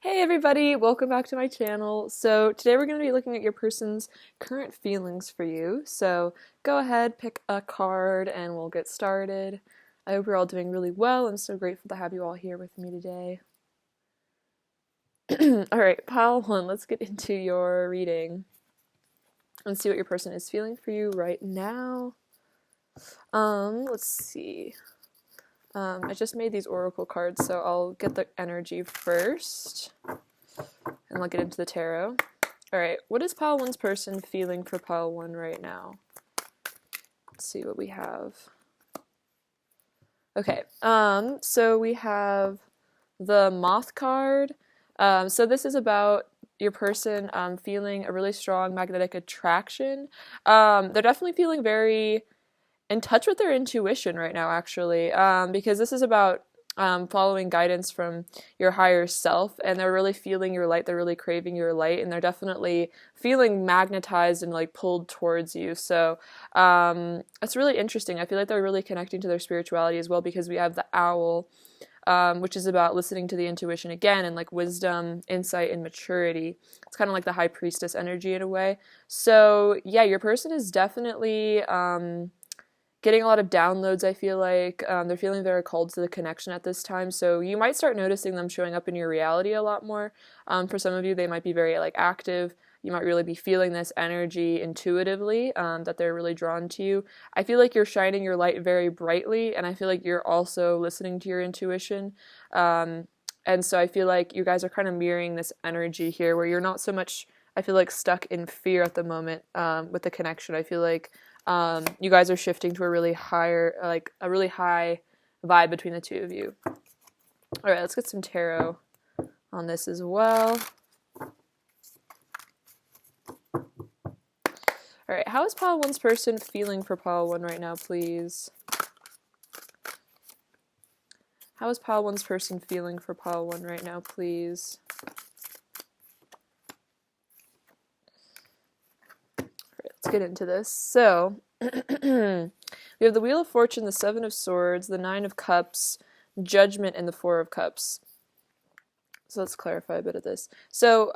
Hey everybody, welcome back to my channel. So today we're going to be looking at your person's current feelings for you. So go ahead, pick a card and we'll get started. I hope you're all doing really well. I'm so grateful to have you all here with me today. Alright, pile one, let's get into your reading and see what your person is feeling for you right now. Let's see. I just made these oracle cards, so I'll get the energy first, and I'll get into the tarot. Alright, what is pile one's person feeling for pile one right now? Let's see what we have. Okay, so we have the moth card. So this is about your person feeling a really strong magnetic attraction. They're definitely feeling very in touch with their intuition right now, actually, because this is about following guidance from your higher self, and they're really feeling your light, they're really craving your light, and they're definitely feeling magnetized and like pulled towards you. So it's really interesting. I feel like they're really connecting to their spirituality as well, because we have the owl, which is about listening to the intuition again, and like wisdom, insight, and maturity. It's kind of like the high priestess energy in a way. So yeah, your person is definitely getting a lot of downloads, I feel like. They're feeling very called to the connection at this time, so you might start noticing them showing up in your reality a lot more. For some of you, they might be very like active. You might really be feeling this energy intuitively, that they're really drawn to you. I feel like you're shining your light very brightly, and I feel like you're also listening to your intuition. And so I feel like you guys are kind of mirroring this energy here, where you're not so much, I feel like, stuck in fear at the moment with the connection. I feel like you guys are shifting to a really high vibe between the two of you. All right, let's get some tarot on this as well. All right, how is pile one's person feeling for pile one right now, please? How is pile one's person feeling for pile one right now, please? All right, let's get into this. So, we have the Wheel of Fortune, the Seven of Swords, the Nine of Cups, Judgment, and the Four of Cups. So let's clarify a bit of this. So,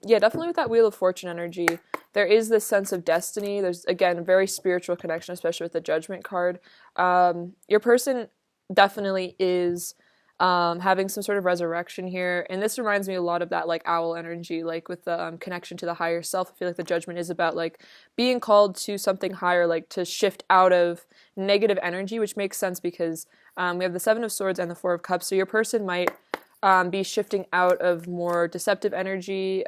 yeah, definitely with that Wheel of Fortune energy, there is this sense of destiny. There's, again, a very spiritual connection, especially with the Judgment card. Your person definitely is having some sort of resurrection here, and this reminds me a lot of that like owl energy, like with the connection to the higher self. I feel like the Judgment is about like being called to something higher, like to shift out of negative energy, which makes sense because we have the Seven of Swords and the Four of Cups, so your person might be shifting out of more deceptive energy,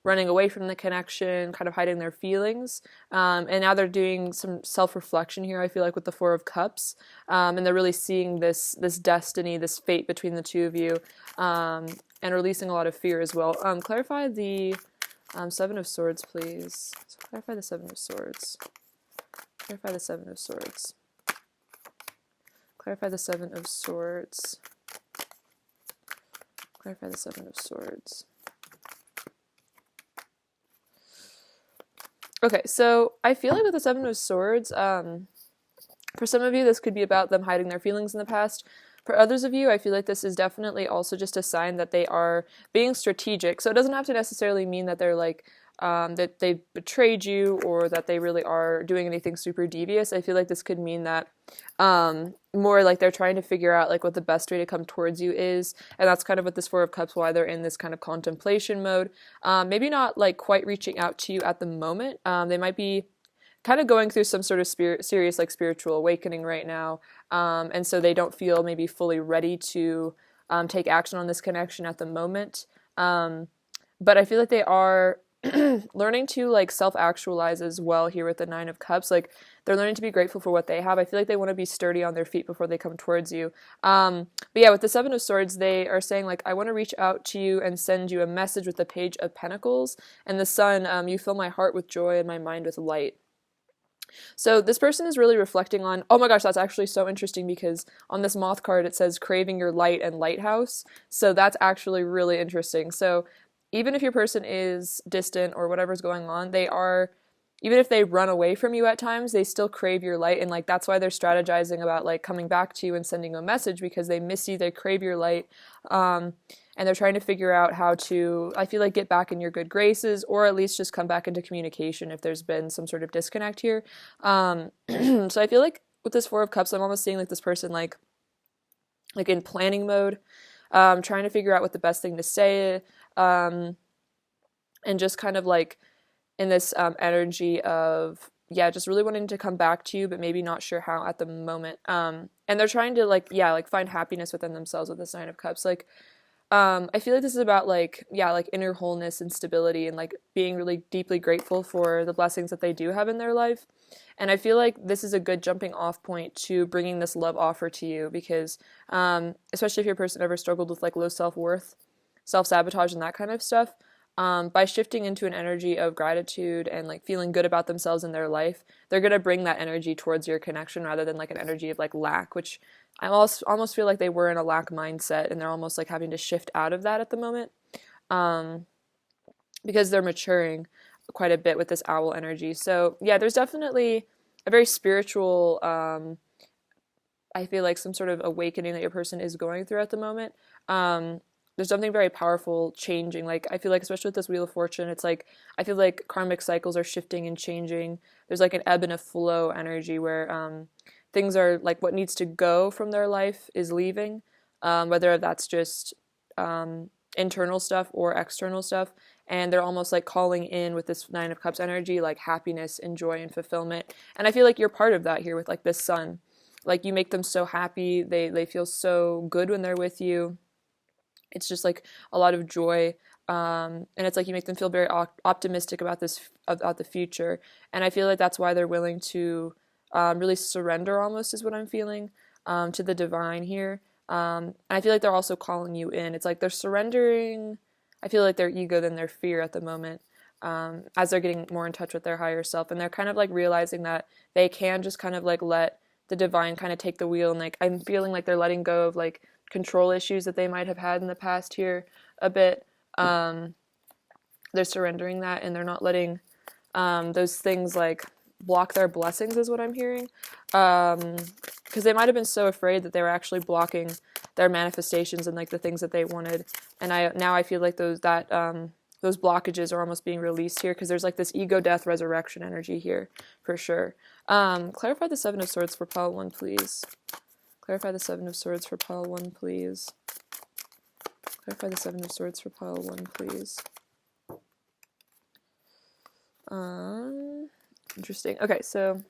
running away from the connection, kind of hiding their feelings. And now they're doing some self-reflection here, I feel like, with the Four of Cups. And they're really seeing this destiny, this fate between the two of you, and releasing a lot of fear as well. Clarify the Seven of Swords, please. So clarify the Seven of Swords. Clarify the Seven of Swords. Clarify the Seven of Swords. Clarify the Seven of Swords. Okay, so I feel like with the Seven of Swords, for some of you, this could be about them hiding their feelings in the past. For others of you, I feel like this is definitely also just a sign that they are being strategic. So it doesn't have to necessarily mean that they're like, that they betrayed you or that they really are doing anything super devious. I feel like this could mean that more like they're trying to figure out like what the best way to come towards you is, and that's kind of what this Four of Cups, why they're in this kind of contemplation mode. Maybe not like quite reaching out to you at the moment. They might be kind of going through some sort of serious like spiritual awakening right now, and so they don't feel maybe fully ready to take action on this connection at the moment. But I feel like they are learning to like self-actualize as well here with the Nine of Cups. Like they're learning to be grateful for what they have. I feel like they want to be sturdy on their feet before they come towards you. But yeah, with the Seven of Swords, they are saying like, I want to reach out to you and send you a message with the Page of Pentacles and the Sun. You fill my heart with joy and my mind with light. So this person is really reflecting on, oh my gosh, that's actually so interesting because on this moth card it says craving your light and lighthouse. So that's actually really interesting. So even if your person is distant or whatever's going on, they are even if they run away from you at times, they still crave your light, and like that's why they're strategizing about like coming back to you and sending a message, because they miss you, they crave your light, um, and they're trying to figure out how to, I feel like, get back in your good graces, or at least just come back into communication if there's been some sort of disconnect here. So I feel like with this Four of Cups, I'm almost seeing like this person like in planning mode, trying to figure out what the best thing to say, um, and just kind of like in this energy of, yeah, just really wanting to come back to you, but maybe not sure how at the moment. And they're trying to like, yeah, like find happiness within themselves with this Nine of Cups. Like, I feel like this is about like, yeah, like inner wholeness and stability, and like being really deeply grateful for the blessings that they do have in their life. And I feel like this is a good jumping off point to bringing this love offer to you, because especially if your person ever struggled with like low self-worth, self-sabotage, and that kind of stuff, by shifting into an energy of gratitude and like feeling good about themselves in their life, they're going to bring that energy towards your connection rather than like an energy of like lack, which I almost feel like they were in a lack mindset, and they're almost like having to shift out of that at the moment, um, because they're maturing quite a bit with this owl energy. So yeah, there's definitely a very spiritual, I feel like some sort of awakening that your person is going through at the moment. There's something very powerful changing. Like, I feel like, especially with this Wheel of Fortune, it's like, I feel like karmic cycles are shifting and changing. There's like an ebb and a flow energy where things are like what needs to go from their life is leaving, whether that's just internal stuff or external stuff. And they're almost like calling in with this Nine of Cups energy, like happiness and joy and fulfillment. And I feel like you're part of that here with like this sun. Like, you make them so happy. They feel so good when they're with you. It's just like a lot of joy, and it's like you make them feel very optimistic about about the future. And I feel like that's why they're willing to really surrender, almost is what I'm feeling, to the divine here. And I feel like they're also calling you in. It's like they're surrendering, I feel like, their ego than their fear at the moment, as they're getting more in touch with their higher self, and they're kind of like realizing that they can just kind of like let the divine kind of take the wheel. And like, I'm feeling like they're letting go of like control issues that they might have had in the past here a bit. They're surrendering that, and they're not letting those things like block their blessings, is what I'm hearing, because they might have been so afraid that they were actually blocking their manifestations and like the things that they wanted. And I feel like those blockages are almost being released here, because there's like this ego death resurrection energy here for sure. Clarify the Seven of Swords for pile 1, please. Clarify the Seven of Swords for pile 1, please. Clarify the Seven of Swords for pile 1, please. Interesting. Okay, so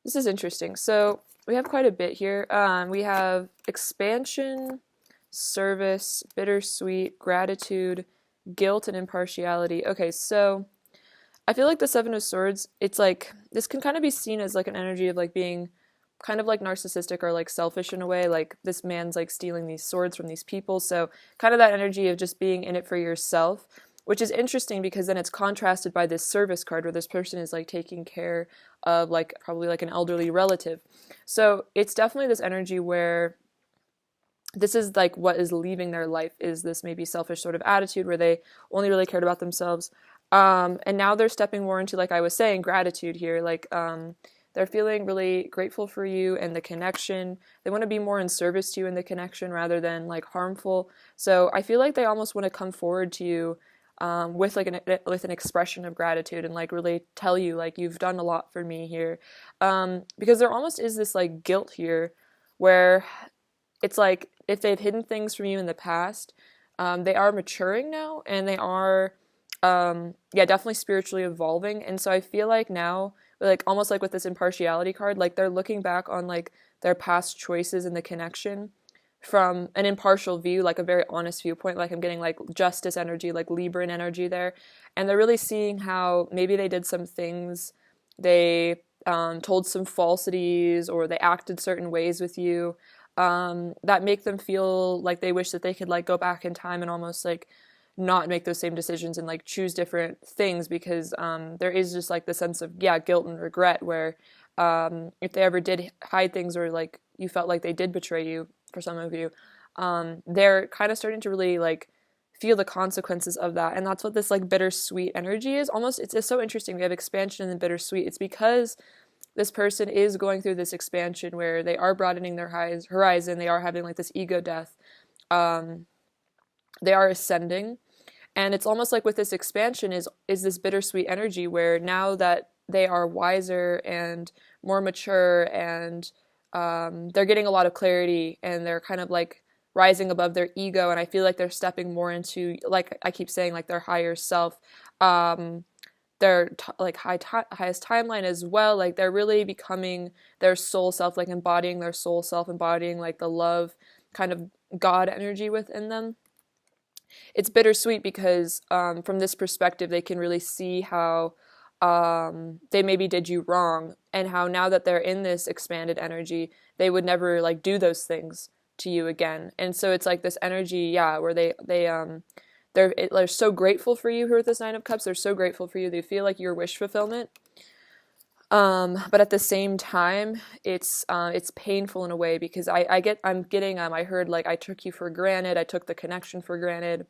this is interesting. So we have quite a bit here. We have expansion, service, bittersweet, gratitude, guilt, and impartiality. Okay, so I feel like the Seven of Swords, it's like, this can kind of be seen as like an energy of like being kind of like narcissistic or like selfish in a way. Like, this man's like stealing these swords from these people. So kind of that energy of just being in it for yourself, which is interesting because then it's contrasted by this service card where this person is like taking care of like probably like an elderly relative. So it's definitely this energy where this is like what is leaving their life, is this maybe selfish sort of attitude where they only really cared about themselves. And now they're stepping more into, like I was saying, gratitude here. Like, they're feeling really grateful for you and the connection. They want to be more in service to you in the connection rather than like harmful. So I feel like they almost want to come forward to you with like with an expression of gratitude and like really tell you like, you've done a lot for me here. Because there almost is this like guilt here where it's like, if they've hidden things from you in the past, they are maturing now, and they are definitely spiritually evolving. And so I feel like now, like almost like with this impartiality card, like they're looking back on like their past choices in the connection from an impartial view, like a very honest viewpoint. Like, I'm getting like justice energy, like Libran energy there, and they're really seeing how maybe they did some things, they told some falsities, or they acted certain ways with you, that make them feel like they wish that they could like go back in time and almost like not make those same decisions and like choose different things, because there is just like the sense of guilt and regret where if they ever did hide things, or like you felt like they did betray you, for some of you, they're kind of starting to really like feel the consequences of that. And that's what this like bittersweet energy is. Almost, it's so interesting. We have expansion and then bittersweet. It's because this person is going through this expansion where they are broadening their horizon. They are having like this ego death. They are ascending. And it's almost like with this expansion is this bittersweet energy where now that they are wiser and more mature and they're getting a lot of clarity and they're kind of like rising above their ego, and I feel like they're stepping more into, like I keep saying, like their higher self, their like highest timeline as well. Like they're really becoming their soul self, like embodying their soul self, embodying like the love kind of God energy within them. It's bittersweet because from this perspective, they can really see how they maybe did you wrong, and how now that they're in this expanded energy, they would never like do those things to you again. And so it's like this energy, yeah, where they're so grateful for you. Who are with this Nine of Cups, they're so grateful for you. They feel like your wish fulfillment. But at the same time, it's painful in a way because I heard like I took you for granted. I took the connection for granted.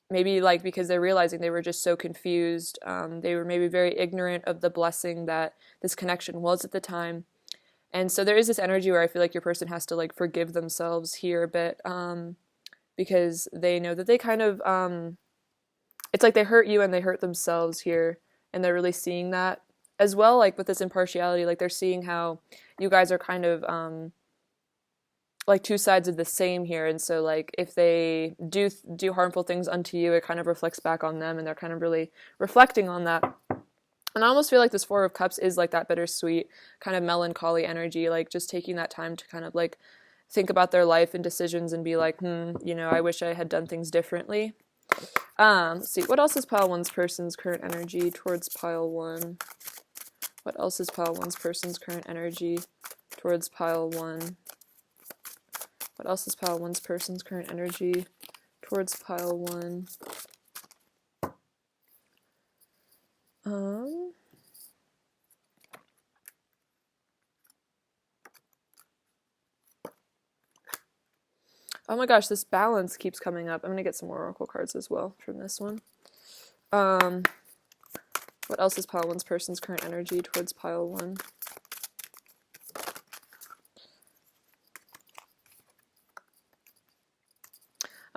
Maybe like because they're realizing they were just so confused. They were maybe very ignorant of the blessing that this connection was at the time. And so there is this energy where I feel like your person has to like forgive themselves here a bit, because they know that they kind of, it's like they hurt you and they hurt themselves here, and they're really seeing that as well. Like with this impartiality, like they're seeing how you guys are kind of like two sides of the same here. And so like if they do harmful things unto you, it kind of reflects back on them, and they're kind of really reflecting on that. And I almost feel like this Four of Cups is like that bittersweet kind of melancholy energy, like just taking that time to kind of like think about their life and decisions and be like, I wish I had done things differently. Let's see, what else is pile one's person's current energy towards pile one? What else is pile one's person's current energy towards pile one? What else is pile one's person's current energy towards pile one? Oh my gosh, this balance keeps coming up. I'm going to get some more oracle cards as well from this one. What else is pile one's person's current energy towards pile one?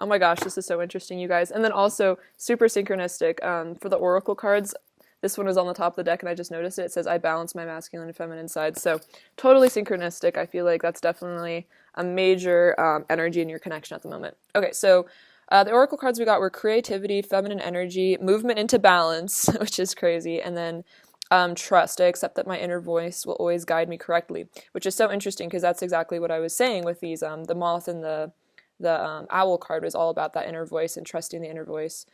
Oh my gosh, this is so interesting, you guys. And then also, super synchronistic. For the oracle cards, this one was on the top of the deck and I just noticed it. It says, I balance my masculine and feminine sides. So totally synchronistic. I feel like that's definitely a major energy in your connection at the moment. Okay, so the oracle cards we got were creativity, feminine energy, movement into balance, which is crazy, and then trust. I accept that my inner voice will always guide me correctly, which is so interesting because that's exactly what I was saying with these, the moth and the owl card was all about that inner voice and trusting the inner voice.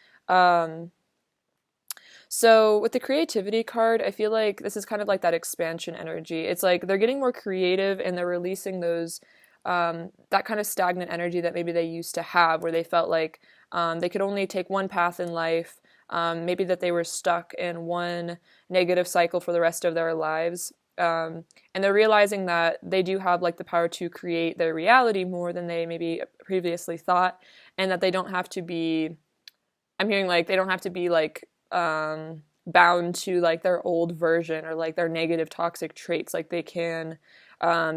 So with the creativity card, I feel like this is kind of like that expansion energy. It's like they're getting more creative and they're releasing those, that kind of stagnant energy that maybe they used to have, where they felt like they could only take one path in life, maybe that they were stuck in one negative cycle for the rest of their lives. And they're realizing that they do have like the power to create their reality more than they maybe previously thought, and that they don't have to be, I'm hearing like they don't have to be like bound to like their old version or like their negative toxic traits. Like they can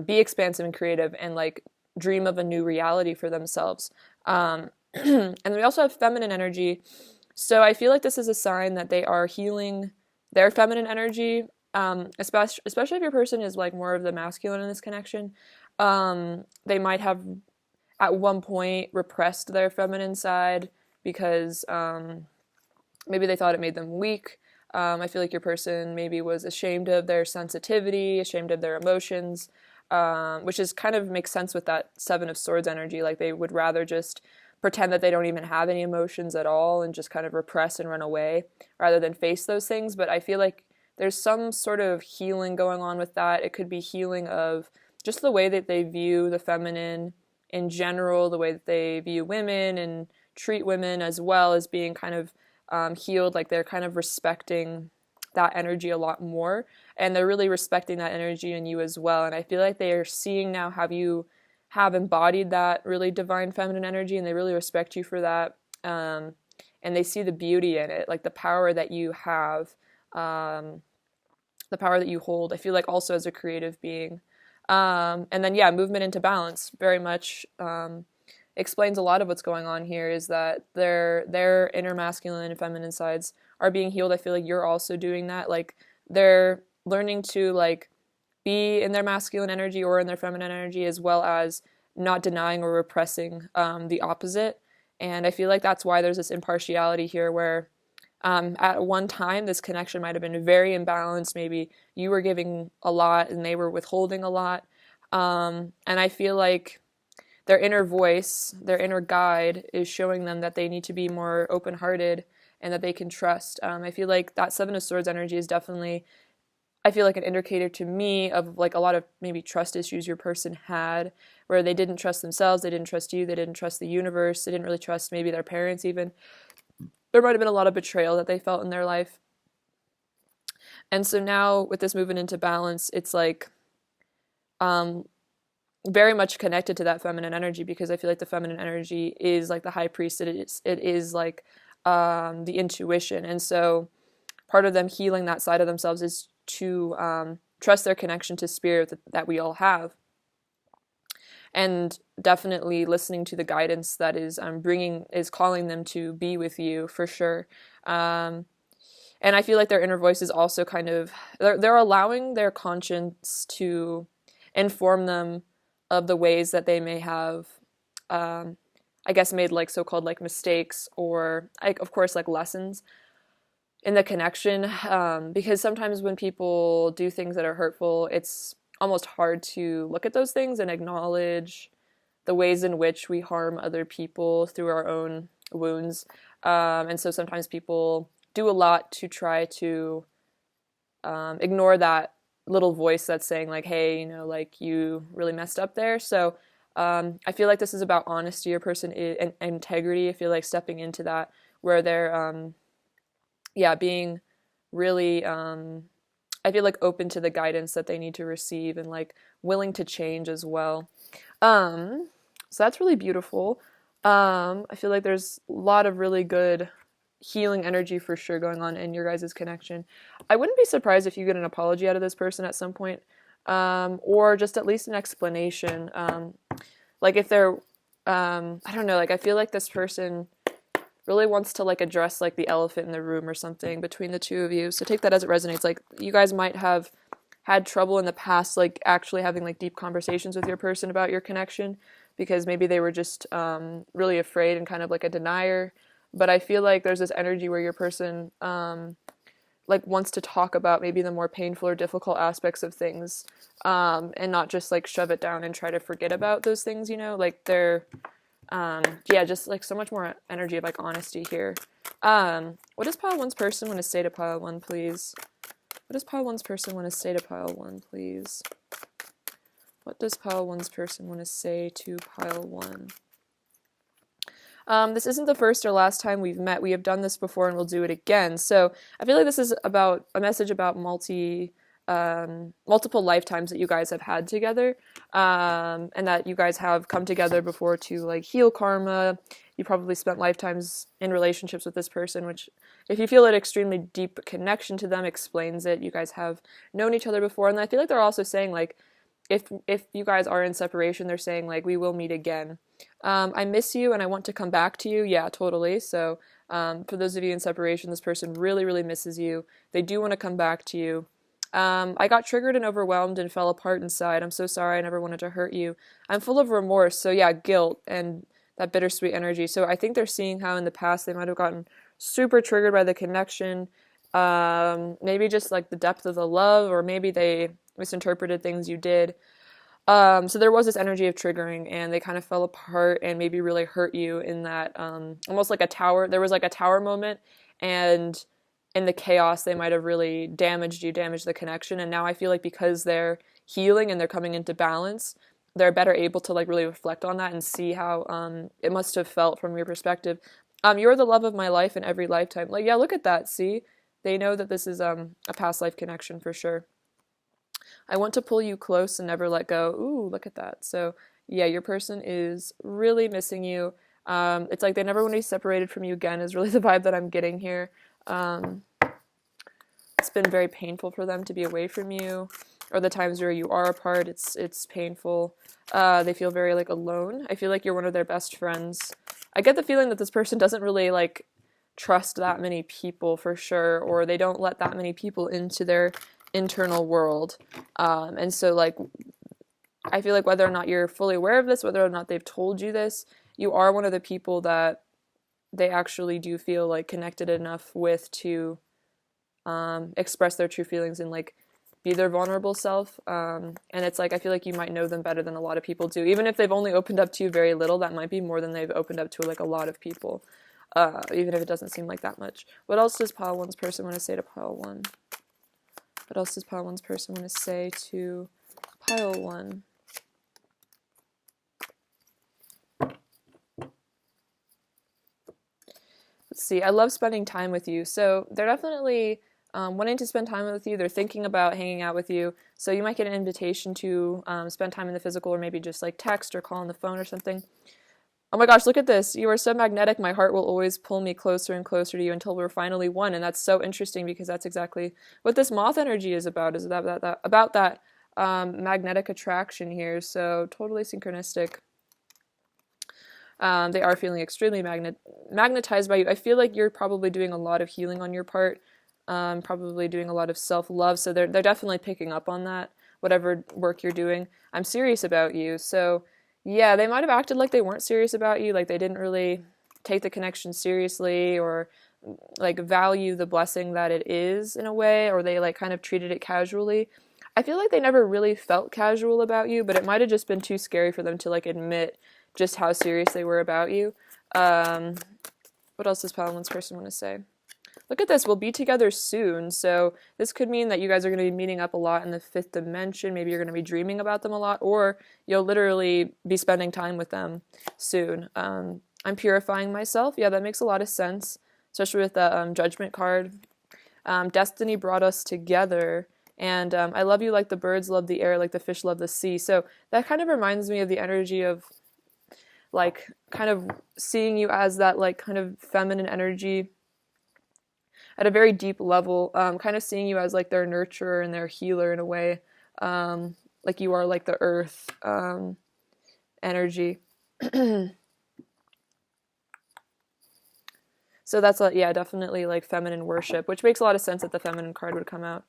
be expansive and creative and like dream of a new reality for themselves. And we also have feminine energy. So I feel like this is a sign that they are healing their feminine energy, especially if your person is like more of the masculine in this connection. They might have at one point repressed their feminine side because maybe they thought it made them weak. I feel like your person maybe was ashamed of their sensitivity, ashamed of their emotions, which is kind of makes sense with that Seven of Swords energy. Like they would rather just pretend that they don't even have any emotions at all and just kind of repress and run away rather than face those things. But I feel like there's some sort of healing going on with that. It could be healing of just the way that they view the feminine in general, the way that they view women and treat women as well as being kind of healed. Like they're kind of respecting that energy a lot more, and they're really respecting that energy in you as well. And I feel like they are seeing now have embodied that really divine feminine energy, and they really respect you for that. And they see the beauty in it, like the power that you have, the power that you hold. I feel like also as a creative being. And then, yeah, movement into balance very much explains a lot of what's going on here, is that their inner masculine and feminine sides are being healed. I feel like you're also doing that. Like, they're learning to, like, be in their masculine energy or in their feminine energy, as well as not denying or repressing the opposite. And I feel like that's why there's this impartiality here, where at one time this connection might have been very imbalanced. Maybe you were giving a lot and they were withholding a lot. And I feel like their inner voice, their inner guide, is showing them that they need to be more open-hearted and that they can trust. I feel like that Seven of Swords energy is definitely, I feel like, an indicator to me of like a lot of maybe trust issues your person had, where they didn't trust themselves, they didn't trust you, they didn't trust the universe, they didn't really trust maybe their parents even. There might have been a lot of betrayal that they felt in their life. And so now with this movement into balance, it's like very much connected to that feminine energy, because I feel like the feminine energy is like the high priest. It is like the intuition. And so part of them healing that side of themselves is to trust their connection to spirit that we all have. And definitely listening to the guidance that is calling them to be with you, for sure. And I feel like their inner voice is also kind of, they're allowing their conscience to inform them of the ways that they may have, I guess, made like so-called like mistakes, or like, of course, like lessons in the connection. Because sometimes when people do things that are hurtful, it's almost hard to look at those things and acknowledge the ways in which we harm other people through our own wounds. And so sometimes people do a lot to try to ignore that little voice that's saying like, hey, like, you really messed up there. So I feel like this is about honesty or and integrity. I feel like stepping into that, where they're being really I feel like open to the guidance that they need to receive, and like willing to change as well. So that's really beautiful. I feel like there's a lot of really good healing energy for sure going on in your guys' connection. I wouldn't be surprised if you get an apology out of this person at some point, or just at least an explanation. Like if they're, I don't know, like I feel like this person really wants to like address like the elephant in the room or something between the two of you. So take that as it resonates. Like, you guys might have had trouble in the past, like actually having like deep conversations with your person about your connection, because maybe they were just really afraid and kind of like a denier. But I feel like there's this energy where your person like wants to talk about maybe the more painful or difficult aspects of things, and not just like shove it down and try to forget about those things, like they're just like so much more energy of like honesty here. What does pile one's person want to say to pile one, please? What does pile one's person want to say to pile one, please? What does pile one's person want to say to pile one? This isn't the first or last time we've met. We have done this before and we'll do it again. So I feel like this is about a message about multiple lifetimes that you guys have had together, and that you guys have come together before to like heal karma. You probably spent lifetimes in relationships with this person, which, if you feel an extremely deep connection to them, explains it. You guys have known each other before, and I feel like they're also saying like, if you guys are in separation, they're saying like, we will meet again. I miss you and I want to come back to you. Yeah, totally. So for those of you in separation, this person really, really misses you. They do want to come back to you. I got triggered and overwhelmed and fell apart inside. I'm so sorry. I never wanted to hurt you. I'm full of remorse. So yeah, guilt and that bittersweet energy. So I think they're seeing how in the past they might have gotten super triggered by the connection. Maybe just like the depth of the love, or maybe they misinterpreted things you did. So there was this energy of triggering, and they kind of fell apart and maybe really hurt you in that, almost like a tower. There was like a tower moment, and in the chaos, they might have really damaged the connection. And now I feel like because they're healing and they're coming into balance, they're better able to like really reflect on that and see how it must have felt from your perspective. You're the love of my life in every lifetime. Like, yeah, look at that. See, they know that this is a past life connection for sure. I want to pull you close and never let go. Ooh, look at that. So yeah, your person is really missing you. It's like they never want to be separated from you again is really the vibe that I'm getting here. Um, it's been very painful for them to be away from you, or the times where you are apart, it's painful. They feel very like alone. I feel like you're one of their best friends. I get the feeling that this person doesn't really like trust that many people for sure, or they don't let that many people into their internal world. And so like I feel like whether or not you're fully aware of this, whether or not they've told you this, you are one of the people that they actually do feel like connected enough with to express their true feelings and like be their vulnerable self. And it's like I feel like you might know them better than a lot of people do. Even if they've only opened up to you very little, that might be more than they've opened up to like a lot of people. Even if it doesn't seem like that much. What else does pile one's person want to say to pile one? What else does pile one's person want to say to pile one? Let's see. I love spending time with you. So they're definitely wanting to spend time with you. They're thinking about hanging out with you. So you might get an invitation to spend time in the physical, or maybe just like text or call on the phone or something. Oh my gosh, look at this. You are so magnetic. My heart will always pull me closer and closer to you until we're finally one. And that's so interesting because that's exactly what this moth energy is about, is about that magnetic attraction here. So totally synchronistic. They are feeling extremely magnetized by you. I feel like you're probably doing a lot of healing on your part, probably doing a lot of self-love. So they're definitely picking up on that, whatever work you're doing. I'm serious about you. So yeah, they might have acted like they weren't serious about you, like they didn't really take the connection seriously, or like value the blessing that it is in a way, or they like kind of treated it casually. I feel like they never really felt casual about you, but it might have just been too scary for them to like admit just how serious they were about you. What else does Palamon's person want to say? Look at this, we'll be together soon. So this could mean that you guys are going to be meeting up a lot in the fifth dimension. Maybe you're going to be dreaming about them a lot, or you'll literally be spending time with them soon. I'm purifying myself. Yeah, that makes a lot of sense, especially with the judgment card. Destiny brought us together, and I love you like the birds love the air, like the fish love the sea. So that kind of reminds me of the energy of like kind of seeing you as that like kind of feminine energy at a very deep level, kind of seeing you as like their nurturer and their healer in a way, like you are like the earth energy. So that's yeah, definitely like feminine worship, which makes a lot of sense that the feminine card would come out.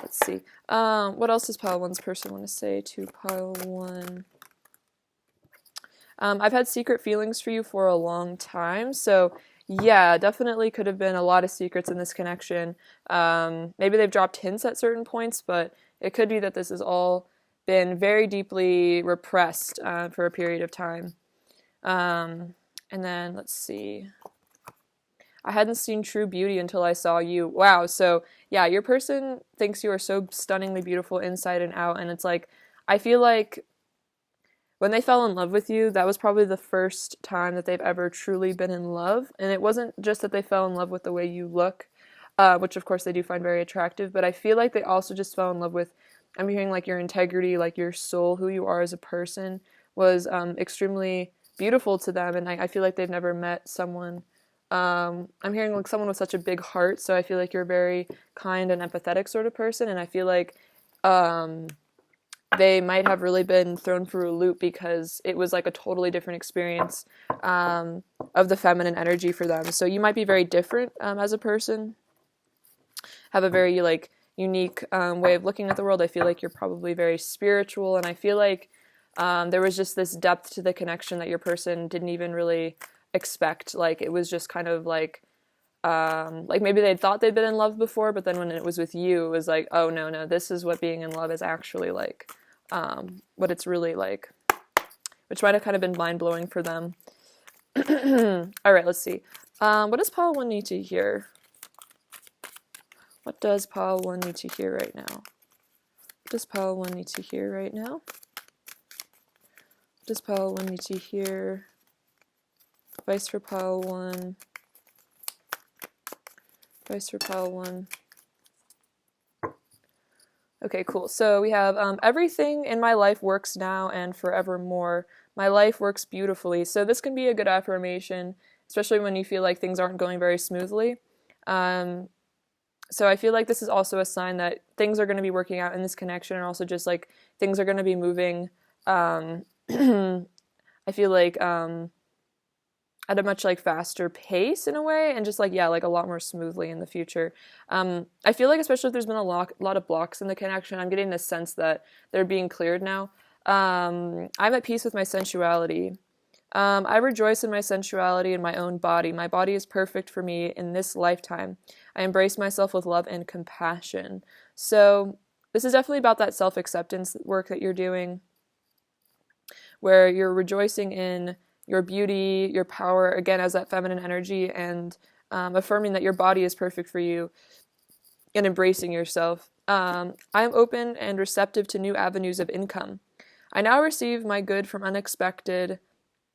Let's see. What else does pile one's person want to say to pile one? I've had secret feelings for you for a long time, so yeah, definitely could have been a lot of secrets in this connection. Maybe they've dropped hints at certain points, but it could be that this has all been very deeply repressed for a period of time. And then, let's see. I hadn't seen true beauty until I saw you. Wow, so yeah, your person thinks you are so stunningly beautiful inside and out, and it's like, I feel like when they fell in love with you, that was probably the first time that they've ever truly been in love. And it wasn't just that they fell in love with the way you look, which of course they do find very attractive, but I feel like they also just fell in love with, I'm hearing like your integrity, like your soul, who you are as a person was extremely beautiful to them. And I feel like they've never met someone. I'm hearing like someone with such a big heart, so I feel like you're a very kind and empathetic sort of person, and I feel like they might have really been thrown for a loop because it was like a totally different experience of the feminine energy for them. So you might be very different as a person, have a very like unique way of looking at the world. I feel like you're probably very spiritual, and I feel like there was just this depth to the connection that your person didn't even really expect. Like it was just kind of like maybe they'd thought they'd been in love before, but then when it was with you, it was like, oh no, this is what being in love is actually like, what it's really like, which might have kind of been mind-blowing for them. All right, let's see. What does pile one need to hear? What does pile one need to hear right now? What does pile one need to hear right now? What does pile one need to hear? Advice for pile one. Advice for pile one. Okay, cool. So we have everything in my life works now and forevermore. My life works beautifully. So this can be a good affirmation, especially when you feel like things aren't going very smoothly. Um, so I feel like this is also a sign that things are going to be working out in this connection, and also just like things are going to be moving. Um, I feel like at a much like faster pace in a way, and just like yeah, like a lot more smoothly in the future. I feel like especially if there's been a lot of blocks in the connection, I'm getting this sense that they're being cleared now. I'm at peace with my sensuality. I rejoice in my sensuality and my own body. My body is perfect for me in this lifetime. I embrace myself with love and compassion. So this is definitely about that self-acceptance work that you're doing, where you're rejoicing in your beauty, your power, again, as that feminine energy, and affirming that your body is perfect for you and embracing yourself. I am open and receptive to new avenues of income. I now receive my good from unexpected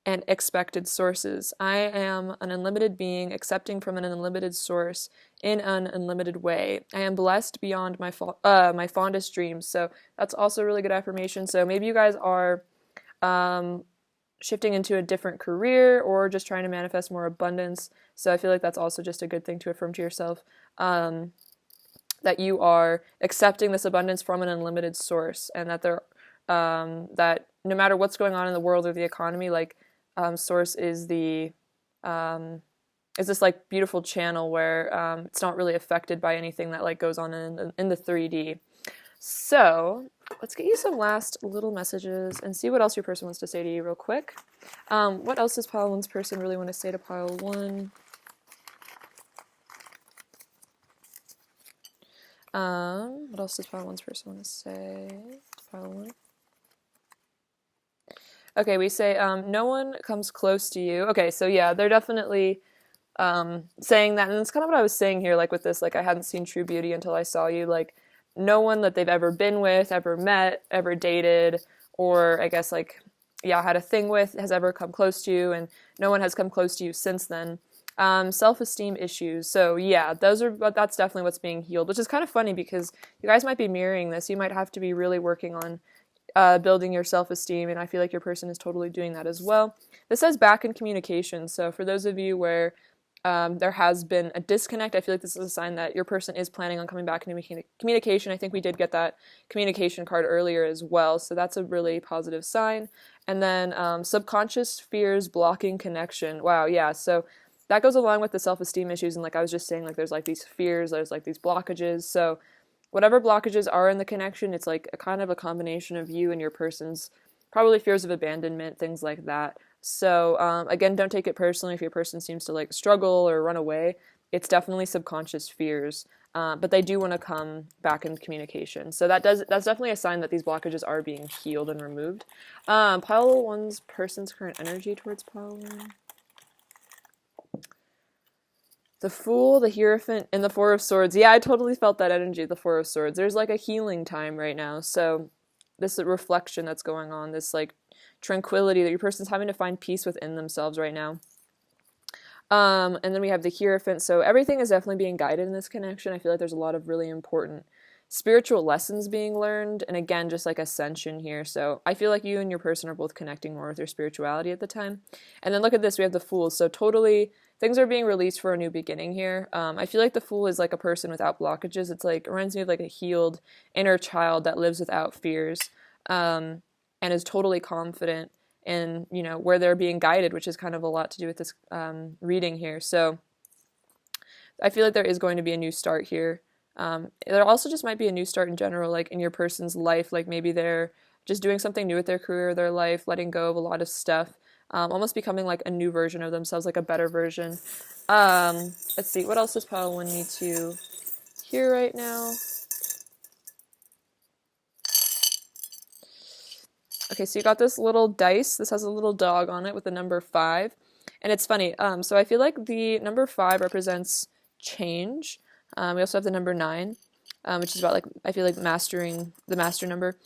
and expected sources. I am an unlimited being, accepting from an unlimited source in an unlimited way. I am blessed beyond my fondest dreams. So that's also a really good affirmation. So maybe you guys are shifting into a different career or just trying to manifest more abundance. So I feel like that's also just a good thing to affirm to yourself, that you are accepting this abundance from an unlimited source, and that that no matter what's going on in the world or the economy, like source is this like beautiful channel where it's not really affected by anything that like goes on in the 3D. So let's get you some last little messages and see what else your person wants to say to you real quick. What else does pile one's person really want to say to pile one? What else does pile one's person want to say to pile one? Okay, we say no one comes close to you. Okay, so yeah, they're definitely saying that, and it's kind of what I was saying here, like with this, like I hadn't seen true beauty until I saw you, like no one that they've ever been with, ever met, ever dated, or I guess like, yeah, had a thing with has ever come close to you, and no one has come close to you since then. Self-esteem issues. So yeah, that's definitely what's being healed, which is kind of funny because you guys might be mirroring this. You might have to be really working on building your self-esteem, and I feel like your person is totally doing that as well. This says back in communication. So for those of you where there has been a disconnect, I feel like this is a sign that your person is planning on coming back into communication. I think we did get that communication card earlier as well, so that's a really positive sign. And then subconscious fears blocking connection. Wow, yeah, so that goes along with the self-esteem issues, and like I was just saying, like there's like these fears, there's like these blockages. So whatever blockages are in the connection, it's like a kind of a combination of you and your person's probably fears of abandonment, things like that. So again, don't take it personally if your person seems to like struggle or run away. It's definitely subconscious fears, but they do want to come back in communication. So that's definitely a sign that these blockages are being healed and removed. Pile one's person's current energy towards pile one. The Fool, the Hierophant, and the Four of Swords. Yeah, I totally felt that energy, the Four of Swords. There's like a healing time right now. So this reflection that's going on, this like tranquility that your person's having to find peace within themselves right now. And then we have the Hierophant. So everything is definitely being guided in this connection. I feel like there's a lot of really important spiritual lessons being learned, and again, just like ascension here. So I feel like you and your person are both connecting more with your spirituality at the time. And then look at this, we have the Fool. So totally things are being released for a new beginning here. I feel like the Fool is like a person without blockages. It's like, it reminds me of like a healed inner child that lives without fears, and is totally confident in, you know, where they're being guided, which is kind of a lot to do with this reading here. So I feel like there is going to be a new start here. There also just might be a new start in general, like in your person's life, like maybe they're just doing something new with their career, their life, letting go of a lot of stuff, almost becoming like a new version of themselves, like a better version. Let's see, what else does Pile 1 need to hear right now? Okay, so you got this little dice. This has a little dog on it with the number 5. And it's funny. So I feel like the number 5 represents change. We also have the number 9, which is about like, I feel like mastering the master number.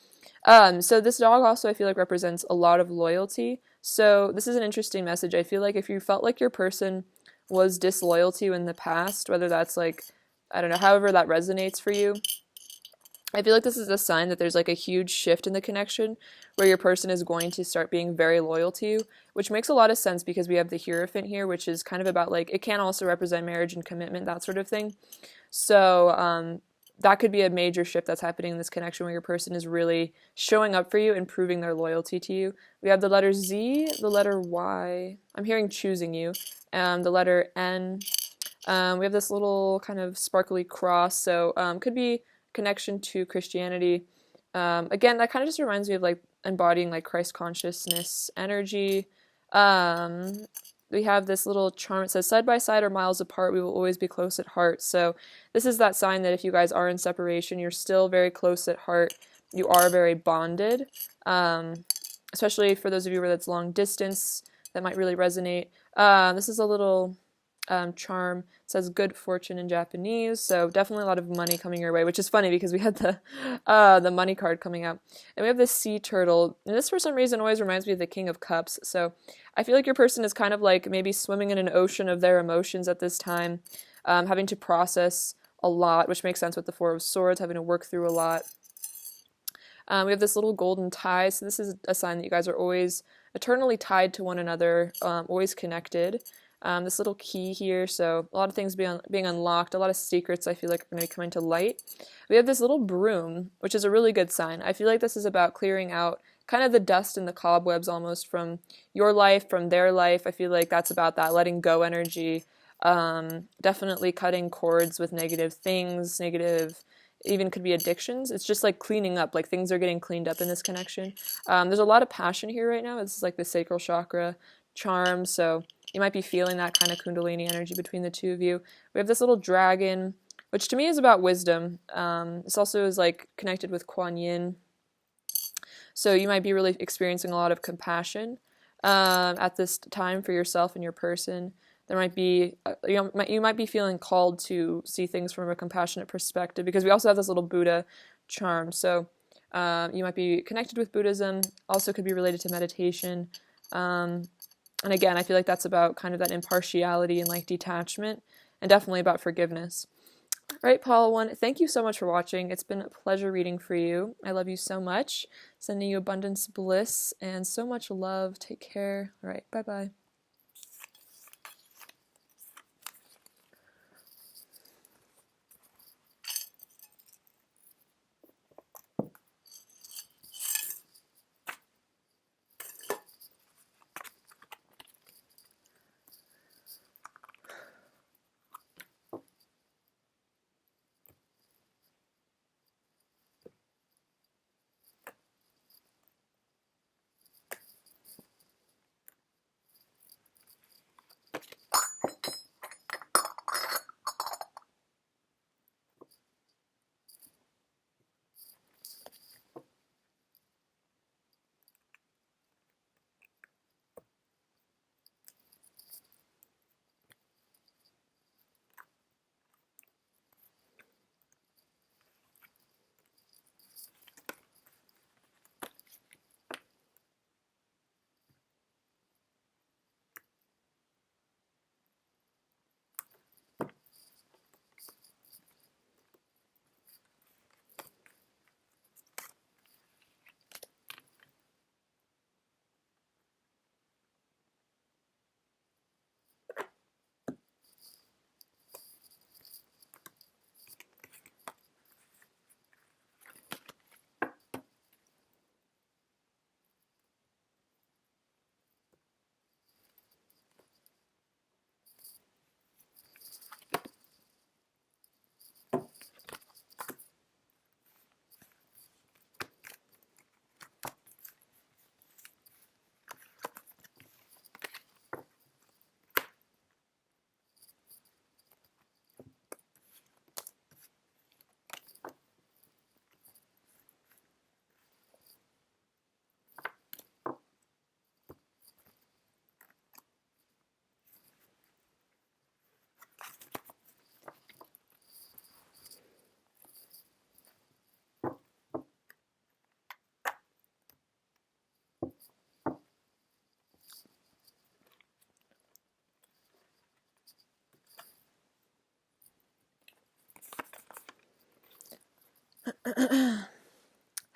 So this dog also I feel like represents a lot of loyalty. So this is an interesting message. I feel like if you felt like your person was disloyal to you in the past, whether that's like, I don't know, however that resonates for you, I feel like this is a sign that there's like a huge shift in the connection where your person is going to start being very loyal to you, which makes a lot of sense because we have the Hierophant here, which is kind of about like, it can also represent marriage and commitment, that sort of thing. So that could be a major shift that's happening in this connection where your person is really showing up for you and proving their loyalty to you. We have the letter Z, the letter Y. I'm hearing choosing you. The letter N. We have this little kind of sparkly cross, so could be connection to Christianity. Again, that kind of just reminds me of like embodying like Christ consciousness energy. We have this little charm. It says, side by side or miles apart, we will always be close at heart. So this is that sign that if you guys are in separation, you're still very close at heart. You are very bonded. Especially for those of you where that's long distance, that might really resonate. This is a little charm. It says good fortune in Japanese, so definitely a lot of money coming your way, which is funny because we had the money card coming out. And we have this sea turtle, and this for some reason always reminds me of the King of Cups. So I feel like your person is kind of like maybe swimming in an ocean of their emotions at this time, having to process a lot, which makes sense with the Four of Swords, having to work through a lot. We have this little golden tie, so this is a sign that you guys are always eternally tied to one another, always connected. This little key here, so a lot of things being unlocked, a lot of secrets I feel like are going to be coming to light. We have this little broom, which is a really good sign. I feel like this is about clearing out kind of the dust and the cobwebs almost from your life, from their life. I feel like that's about that letting go energy. Definitely cutting cords with negative things, negative, even could be addictions. It's just like cleaning up, like things are getting cleaned up in this connection. There's a lot of passion here right now. This is like the sacral chakra charm, so you might be feeling that kind of kundalini energy between the two of you. We have this little dragon, which to me is about wisdom. This also is like connected with Kuan Yin. So you might be really experiencing a lot of compassion at this time for yourself and your person. There might be, you might be feeling called to see things from a compassionate perspective because we also have this little Buddha charm. So you might be connected with Buddhism, also could be related to meditation. And again, I feel like that's about kind of that impartiality and like detachment, and definitely about forgiveness. All right, Paula 1, thank you so much for watching. It's been a pleasure reading for you. I love you so much. Sending you abundance, bliss, and so much love. Take care. All right, bye-bye.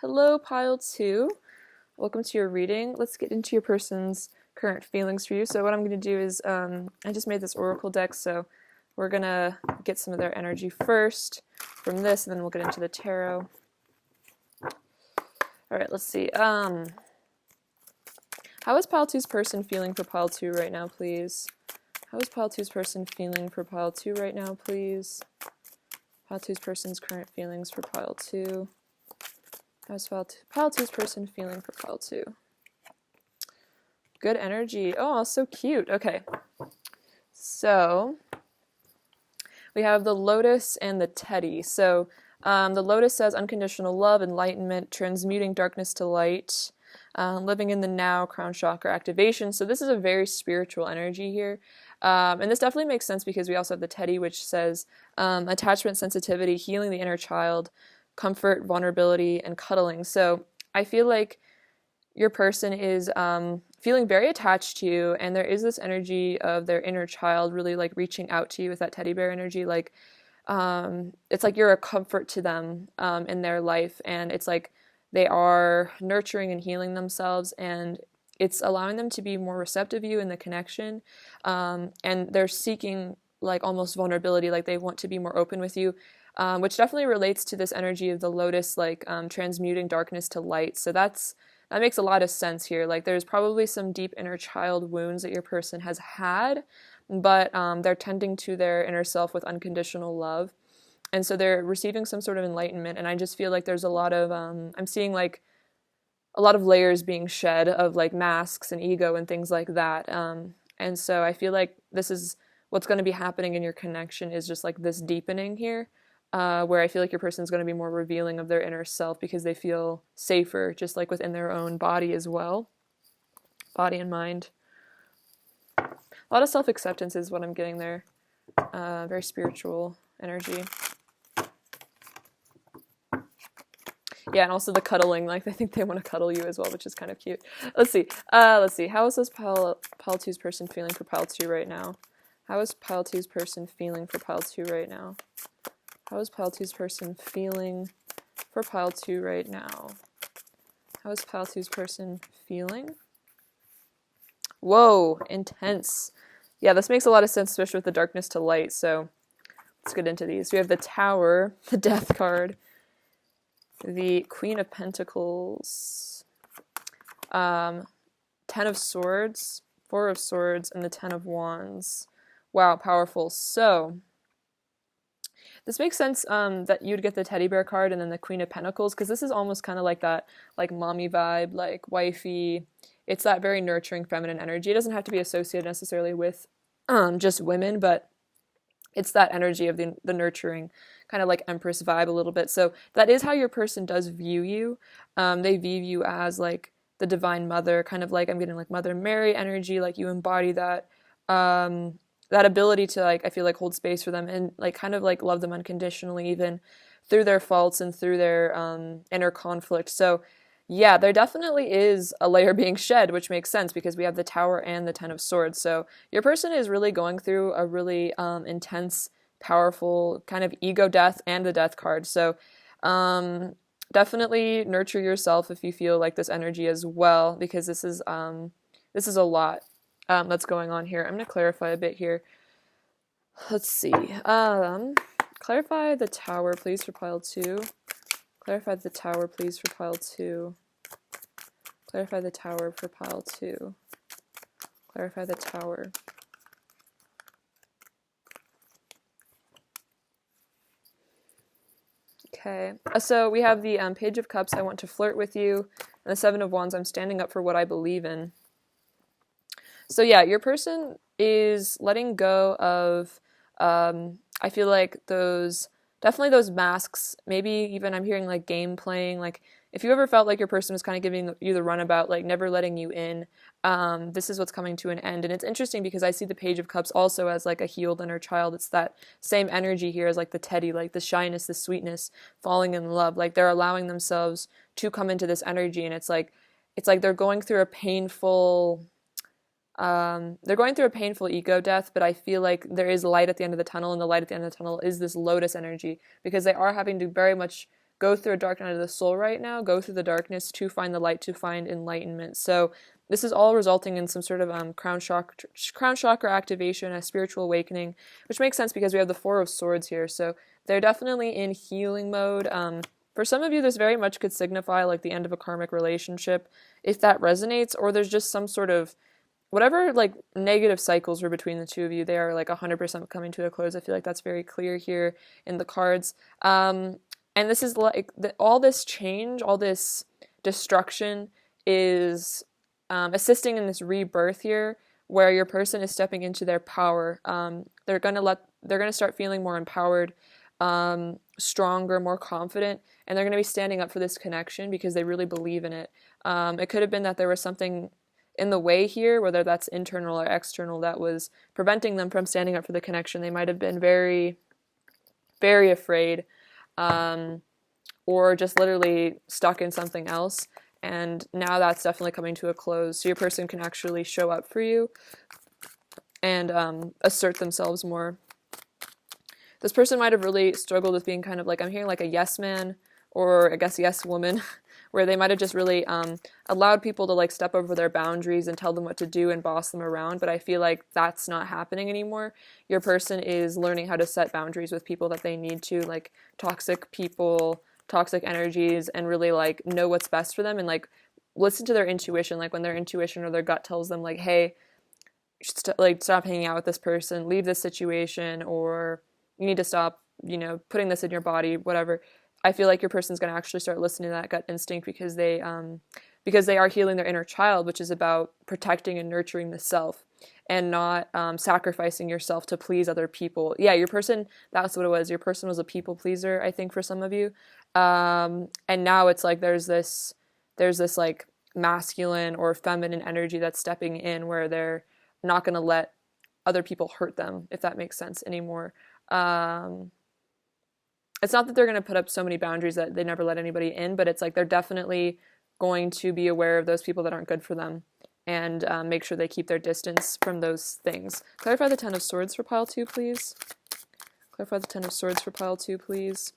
Hello, pile two. Welcome to your reading. Let's get into your person's current feelings for you. So what I'm going to do is, I just made this oracle deck, so we're going to get some of their energy first from this, and then we'll get into the tarot. All right, let's see. How is pile two's person feeling for pile two right now, please? How is pile two's person feeling for pile two right now, please? Pile two's person's current feelings for pile two. How's pile two's person feeling for pile two? Good energy. Oh, so cute. Okay. So we have the lotus and the teddy. So the lotus says unconditional love, enlightenment, transmuting darkness to light, living in the now, crown chakra activation. So this is a very spiritual energy here. And this definitely makes sense because we also have the teddy, which says attachment, sensitivity, healing the inner child, comfort, vulnerability, and cuddling. So I feel like your person is feeling very attached to you, and there is this energy of their inner child really like reaching out to you with that teddy bear energy. Like it's like you're a comfort to them in their life, and it's like they are nurturing and healing themselves, and it's allowing them to be more receptive to you in the connection, and they're seeking like almost vulnerability, like they want to be more open with you, which definitely relates to this energy of the lotus, like transmuting darkness to light. So that makes a lot of sense here. Like there's probably some deep inner child wounds that your person has had, but they're tending to their inner self with unconditional love. And so they're receiving some sort of enlightenment. And I just feel like there's a lot of, I'm seeing like a lot of layers being shed of like masks and ego and things like that. And so I feel like this is what's going to be happening in your connection is just like this deepening here. Where I feel like your person's going to be more revealing of their inner self because they feel safer, just like within their own body as well. Body and mind. A lot of self-acceptance is what I'm getting there. Very spiritual energy. Yeah, and also the cuddling. Like, I think they want to cuddle you as well, which is kind of cute. Let's see. How is this pile two's person feeling for pile two right now? How is pile two's person feeling for pile two right now? How is pile two's person feeling for pile two right now? How is pile two's person feeling? Whoa, intense. Yeah, this makes a lot of sense, especially with the darkness to light. So let's get into these. We have the Tower, the Death card, the Queen of Pentacles, Ten of Swords, Four of Swords, and the Ten of Wands. Wow, powerful. So this makes sense that you'd get the teddy bear card and then the Queen of Pentacles, because this is almost kind of like that like mommy vibe, like wifey. It's that very nurturing feminine energy. It doesn't have to be associated necessarily with just women, but it's that energy of the nurturing, kind of like Empress vibe a little bit. So that is how your person does view you. They view you as like the divine mother, kind of like I'm getting like Mother Mary energy, like you embody that. That ability to like I feel like hold space for them and like kind of like love them unconditionally even through their faults and through their inner conflict. So yeah, there definitely is a layer being shed, which makes sense because we have the Tower and the Ten of Swords. So your person is really going through a really intense, powerful kind of ego death and the Death card. So definitely nurture yourself if you feel like this energy as well, because this is a lot that's going on here. I'm going to clarify a bit here. Let's see. Clarify the Tower, please, for pile two. Clarify the Tower, please, for pile two. Clarify the Tower for pile two. Clarify the Tower. Okay. So we have the Page of Cups, I want to flirt with you, and the Seven of Wands, I'm standing up for what I believe in. So yeah, your person is letting go of, I feel like definitely those masks, maybe even I'm hearing like game playing, like if you ever felt like your person was kind of giving you the runabout, like never letting you in, this is what's coming to an end. And it's interesting because I see the Page of Cups also as like a healed inner child. It's that same energy here as like the teddy, like the shyness, the sweetness, falling in love, like they're allowing themselves to come into this energy. And it's like they're going through a painful ego death, but I feel like there is light at the end of the tunnel, and the light at the end of the tunnel is this lotus energy, because they are having to very much go through a dark night of the soul right now, go through the darkness to find the light, to find enlightenment. So this is all resulting in some sort of crown chakra activation, a spiritual awakening, which makes sense because we have the Four of Swords here. So they're definitely in healing mode. For some of you, this very much could signify like the end of a karmic relationship, if that resonates, or there's just some sort of whatever like negative cycles were between the two of you, they are like 100% coming to a close. I feel like that's very clear here in the cards. And this is like all this change, all this destruction is assisting in this rebirth here, where your person is stepping into their power. They're gonna start feeling more empowered, stronger, more confident, and they're gonna be standing up for this connection because they really believe in it. It could have been that there was something in the way here, whether that's internal or external, that was preventing them from standing up for the connection. They might have been very, very afraid, or just literally stuck in something else. And now that's definitely coming to a close. So your person can actually show up for you and assert themselves more. This person might have really struggled with being kind of like, I'm hearing like a yes man, or I guess yes woman, where they might have just really allowed people to like step over their boundaries and tell them what to do and boss them around. But I feel like that's not happening anymore. Your person is learning how to set boundaries with people that they need to, like toxic people, toxic energies, and really like know what's best for them and like listen to their intuition. Like when their intuition or their gut tells them like, hey, stop hanging out with this person, leave this situation, or you need to stop, putting this in your body, whatever. I feel like your person's going to actually start listening to that gut instinct because they are healing their inner child, which is about protecting and nurturing the self and not sacrificing yourself to please other people. Yeah, your person, that's what it was. Your person was a people pleaser, I think, for some of you. And now it's like there's this like masculine or feminine energy that's stepping in where they're not going to let other people hurt them, if that makes sense anymore. It's not that they're going to put up so many boundaries that they never let anybody in, but it's like they're definitely going to be aware of those people that aren't good for them and make sure they keep their distance from those things. Clarify the Ten of Swords for pile 2, please. Clarify the Ten of Swords for pile 2, please.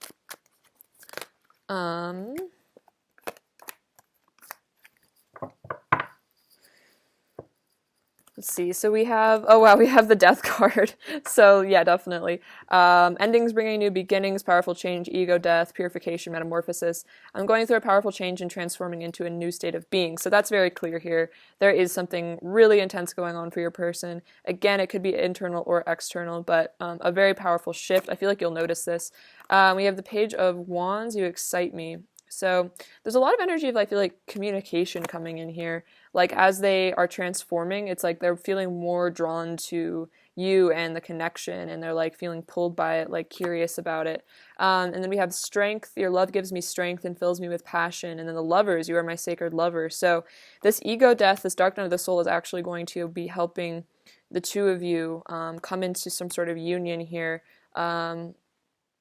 Let's see. So we have the Death card. So yeah, definitely. Endings bringing new beginnings, powerful change, ego death, purification, metamorphosis. I'm going through a powerful change and transforming into a new state of being. So that's very clear here. There is something really intense going on for your person. Again, it could be internal or external, but a very powerful shift. I feel like you'll notice this. We have the Page of Wands. You excite me. So there's a lot of energy of, I feel like, communication coming in here. Like as they are transforming, it's like they're feeling more drawn to you and the connection, and they're like feeling pulled by it, like curious about it. And then we have strength. Your love gives me strength and fills me with passion. And then the Lovers, you are my sacred lover. So this ego death, this dark night of the soul, is actually going to be helping the two of you come into some sort of union here, come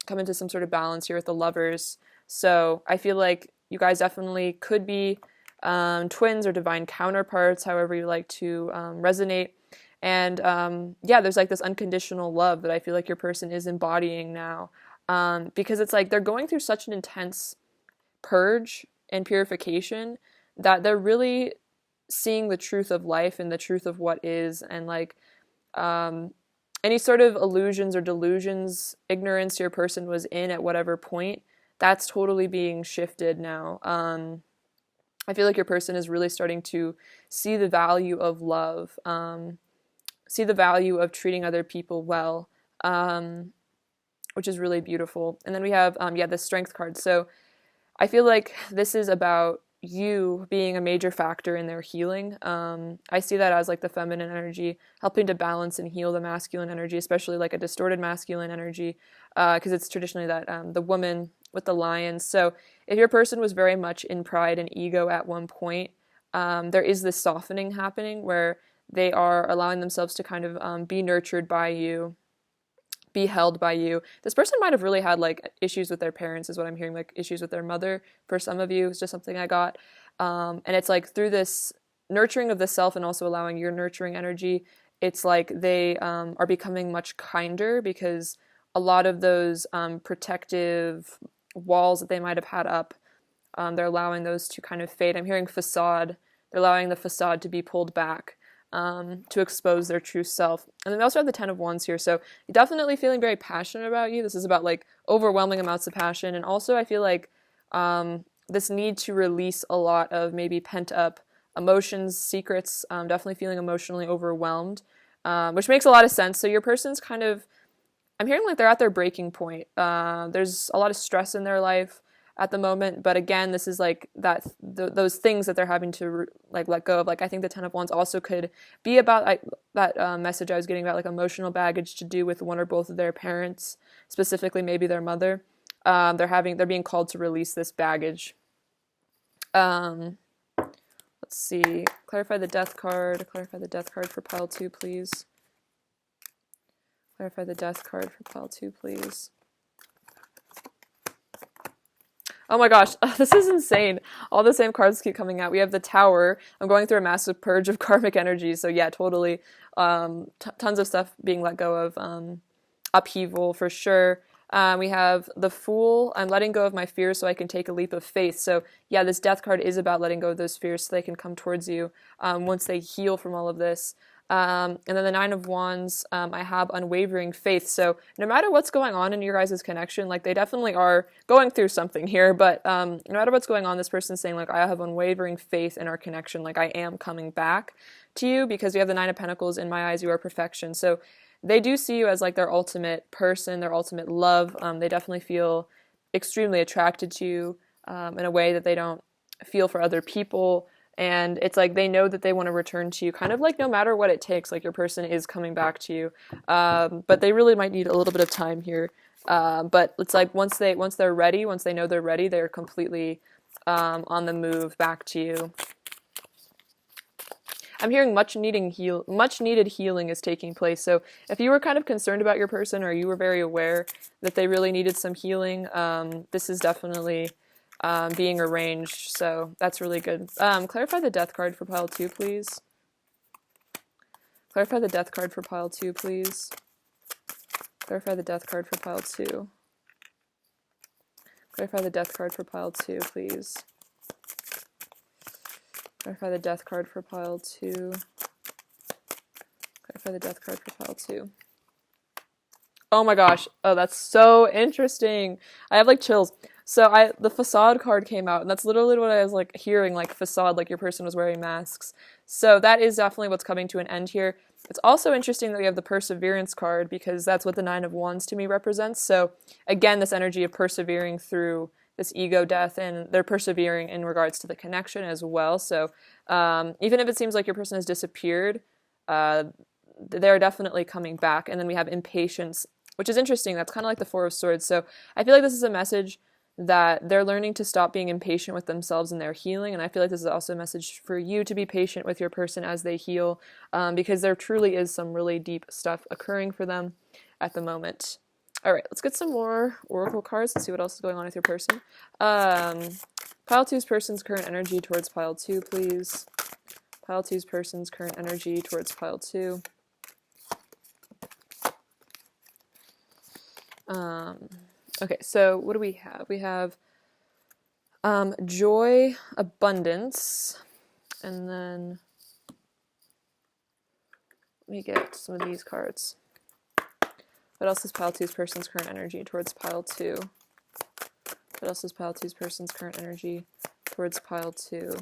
into some sort of balance here with the Lovers. So I feel like you guys definitely could be twins or divine counterparts, however you like to resonate. And yeah, there's like this unconditional love that I feel like your person is embodying now, because it's like they're going through such an intense purge and purification that they're really seeing the truth of life and the truth of what is, and like any sort of illusions or delusions, ignorance your person was in at whatever point, that's totally being shifted now. I feel like your person is really starting to see the value of love, see the value of treating other people well, which is really beautiful. And then we have, the Strength card. So I feel like this is about you being a major factor in their healing. I see that as like the feminine energy helping to balance and heal the masculine energy, especially like a distorted masculine energy, because it's traditionally that the woman with the lion. So if your person was very much in pride and ego at one point, there is this softening happening where they are allowing themselves to kind of be nurtured by you, be held by you. This person might have really had like issues with their parents, is what I'm hearing, like issues with their mother. For some of you, it's just something I got. And it's like through this nurturing of the self and also allowing your nurturing energy, it's like they are becoming much kinder, because a lot of those protective walls that they might have had up. They're allowing those to kind of fade. I'm hearing facade. They're allowing the facade to be pulled back to expose their true self. And then we also have the Ten of Wands here. So you're definitely feeling very passionate about you. This is about like overwhelming amounts of passion. And also I feel like this need to release a lot of maybe pent up emotions, secrets, definitely feeling emotionally overwhelmed, which makes a lot of sense. So your person's kind of, I'm hearing like they're at their breaking point. There's a lot of stress in their life at the moment, but again, this is like those things that they're having to like let go of. Like I think the Ten of Wands also could be about that message I was getting about like emotional baggage to do with one or both of their parents, specifically maybe their mother. They're being called to release this baggage. Let's see. Clarify the Death card. Clarify the Death card for pile 2, please. Clarify the Death card for pile 2, please. Oh my gosh, this is insane. All the same cards keep coming out. We have the Tower. I'm going through a massive purge of karmic energy, so yeah, totally. Tons of stuff being let go of. Upheaval for sure. We have the Fool. I'm letting go of my fears so I can take a leap of faith. So yeah, this Death card is about letting go of those fears so they can come towards you once they heal from all of this. And then the Nine of Wands, I have unwavering faith. So no matter what's going on in your guys' connection, like they definitely are going through something here, but no matter what's going on, this person's saying like, I have unwavering faith in our connection. Like I am coming back to you because we have the Nine of Pentacles. In my eyes, you are perfection. So they do see you as like their ultimate person, their ultimate love. They definitely feel extremely attracted to you in a way that they don't feel for other people. And it's like they know that they want to return to you kind of like no matter what it takes, like your person is coming back to you. But they really might need a little bit of time here. But it's like once they're ready, once they know they're ready, they're completely on the move back to you. I'm hearing much needed healing is taking place. So if you were kind of concerned about your person or you were very aware that they really needed some healing, this is definitely being arranged, so that's really good. Clarify the Death card for pile 2, please. Clarify the Death card for pile 2, please. Clarify the Death card for pile 2. Clarify the Death card for pile 2, please. Clarify the Death card for pile 2. Clarify the Death card for pile 2. Oh my gosh. Oh, that's so interesting. I have like chills. So the Facade card came out, and that's literally what I was like hearing, like facade, like your person was wearing masks. So that is definitely what's coming to an end here. It's also interesting that we have the Perseverance card because that's what the Nine of Wands to me represents. So again, this energy of persevering through this ego death, and they're persevering in regards to the connection as well. So even if it seems like your person has disappeared, they're definitely coming back. And then we have impatience, which is interesting. That's kind of like the Four of Swords. So I feel like this is a message that they're learning to stop being impatient with themselves and their healing. And I feel like this is also a message for you to be patient with your person as they heal, because there truly is some really deep stuff occurring for them at the moment. All right, let's get some more oracle cards and see what else is going on with your person. Pile 2's person's current energy towards pile 2, please. Pile 2's person's current energy towards pile 2. Okay, so what do we have? We have joy, abundance, and then let me get some of these cards. What else is pile 2's person's current energy towards pile 2? What else is pile 2's person's current energy towards pile 2?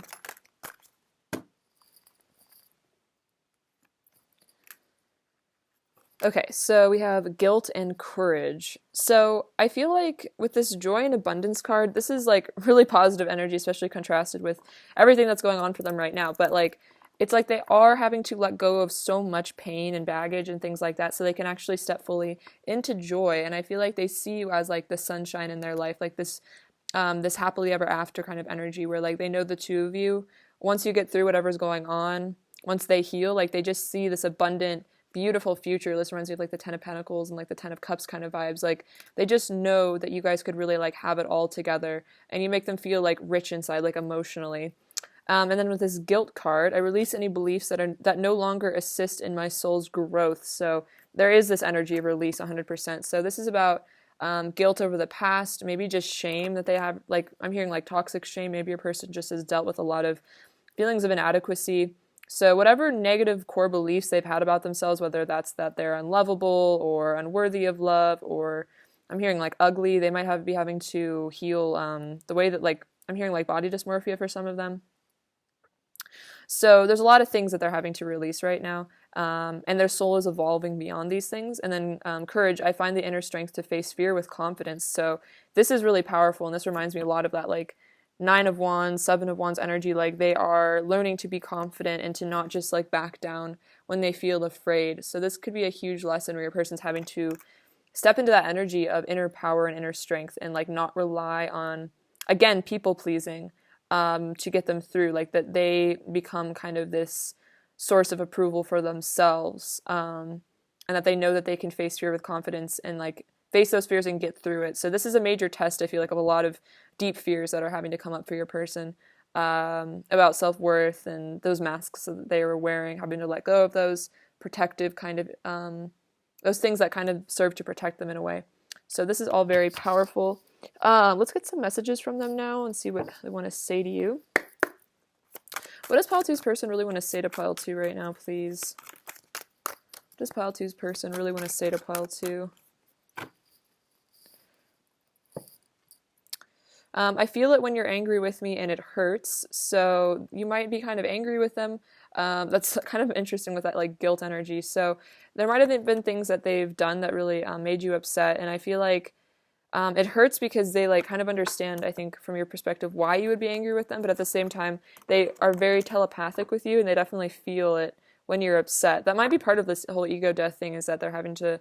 Okay, so we have guilt and courage. So I feel like with this joy and abundance card, this is like really positive energy, especially contrasted with everything that's going on for them right now. But like, it's like they are having to let go of so much pain and baggage and things like that so they can actually step fully into joy. And I feel like they see you as like the sunshine in their life, like this this happily ever after kind of energy where like they know the two of you, once you get through whatever's going on, once they heal, like they just see this abundant, beautiful future. This reminds me of like the Ten of Pentacles and like the Ten of Cups kind of vibes. Like they just know that you guys could really like have it all together, and you make them feel like rich inside, like emotionally. And then with this guilt card, I release any beliefs that no longer assist in my soul's growth. So there is this energy of release 100%. So this is about guilt over the past, maybe just shame that they have. Like, I'm hearing like toxic shame. Maybe your person just has dealt with a lot of feelings of inadequacy. So whatever negative core beliefs they've had about themselves, whether that's that they're unlovable or unworthy of love, or I'm hearing like ugly, they might be having to heal the way that, like, I'm hearing like body dysmorphia for some of them. So there's a lot of things that they're having to release right now, and their soul is evolving beyond these things. And then courage, I find the inner strength to face fear with confidence. So this is really powerful, and this reminds me a lot of that, like, 9 of Wands, 7 of Wands energy. Like, they are learning to be confident and to not just like back down when they feel afraid. So this could be a huge lesson where your person's having to step into that energy of inner power and inner strength, and like not rely on, again, people pleasing to get them through. Like, that they become kind of this source of approval for themselves, and that they know that they can face fear with confidence and like face those fears and get through it. So this is a major test, I feel like, of a lot of deep fears that are having to come up for your person, about self-worth and those masks that they were wearing, having to let go of those protective kind of those things that kind of serve to protect them in a way. So this is all very powerful. Let's get some messages from them now and see what they want to say to you. What does Pile 2's person really want to say to Pile 2 right now, please? What does Pile 2's person really want to say to Pile 2? I feel it when you're angry with me and it hurts. So you might be kind of angry with them. That's kind of interesting with that like guilt energy. So there might have been things that they've done that really made you upset. And I feel like it hurts because they like kind of understand, I think, from your perspective, why you would be angry with them. But at the same time, they are very telepathic with you, and they definitely feel it when you're upset. That might be part of this whole ego death thing, is that they're having to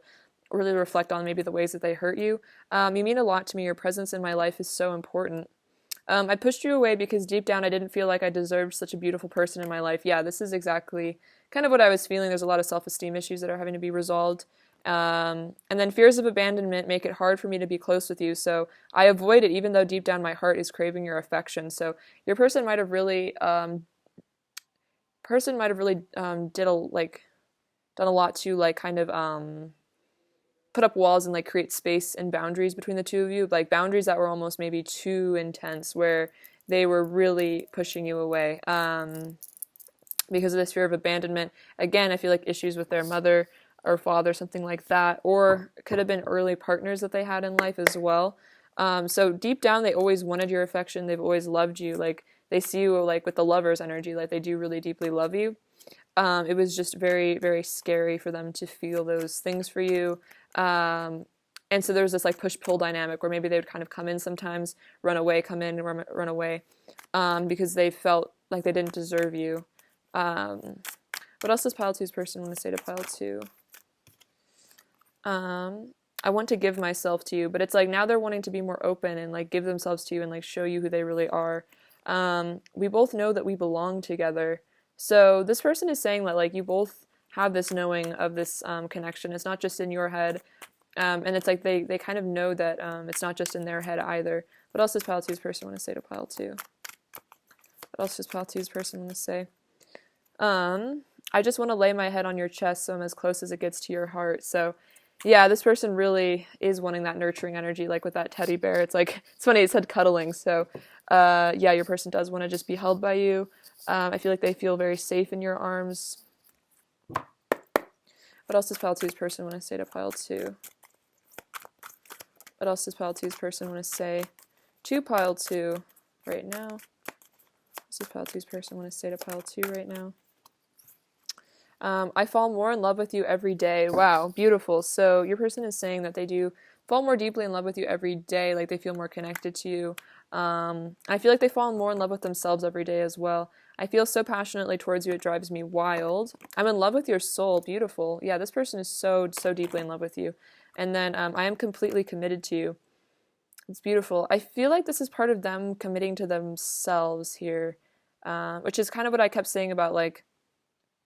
really reflect on maybe the ways that they hurt you. You mean a lot to me. Your presence in my life is so important. I pushed you away because deep down I didn't feel like I deserved such a beautiful person in my life. Yeah, this is exactly kind of what I was feeling. There's a lot of self-esteem issues that are having to be resolved. And then fears of abandonment make it hard for me to be close with you. So I avoid it, even though deep down my heart is craving your affection. So your person might have really, done a lot to like kind of, put up walls and like create space and boundaries between the two of you, like boundaries that were almost maybe too intense, where they were really pushing you away because of this fear of abandonment. Again, I feel like issues with their mother or father, something like that, or it could have been early partners that they had in life as well. So deep down, they always wanted your affection. They've always loved you. Like, they see you like with the lover's energy, like they do really deeply love you. It was just very, very scary for them to feel those things for you. And so there was this like push-pull dynamic where maybe they would kind of come in sometimes, run away, come in, and run away, because they felt like they didn't deserve you. What else does Pile 2's person want to say to Pile 2? I want to give myself to you, but it's like now they're wanting to be more open and like give themselves to you and like show you who they really are. We both know that we belong together. So this person is saying that like you both have this knowing of this connection. It's not just in your head. And it's like they kind of know that it's not just in their head either. What else does Pile 2's person want to say to Pile 2? What else does Pile 2's person want to say? I just want to lay my head on your chest so I'm as close as it gets to your heart. So yeah, this person really is wanting that nurturing energy, like with that teddy bear. It's like, it's funny, it said cuddling. So yeah, your person does want to just be held by you. I feel like they feel very safe in your arms. What else does Pile 2's person want to say to Pile 2? What else does Pile 2's person want to say to Pile 2 right now? What does Pile 2's person want to say to Pile 2 right now? I fall more in love with you every day. Wow, beautiful. So your person is saying that they do fall more deeply in love with you every day, like they feel more connected to you. I feel like they fall more in love with themselves every day as well. I feel so passionately towards you, it drives me wild. I'm in love with your soul. Beautiful. Yeah, this person is so deeply in love with you. And then I am completely committed to you. It's beautiful. I feel like this is part of them committing to themselves here, which is kind of what I kept saying about like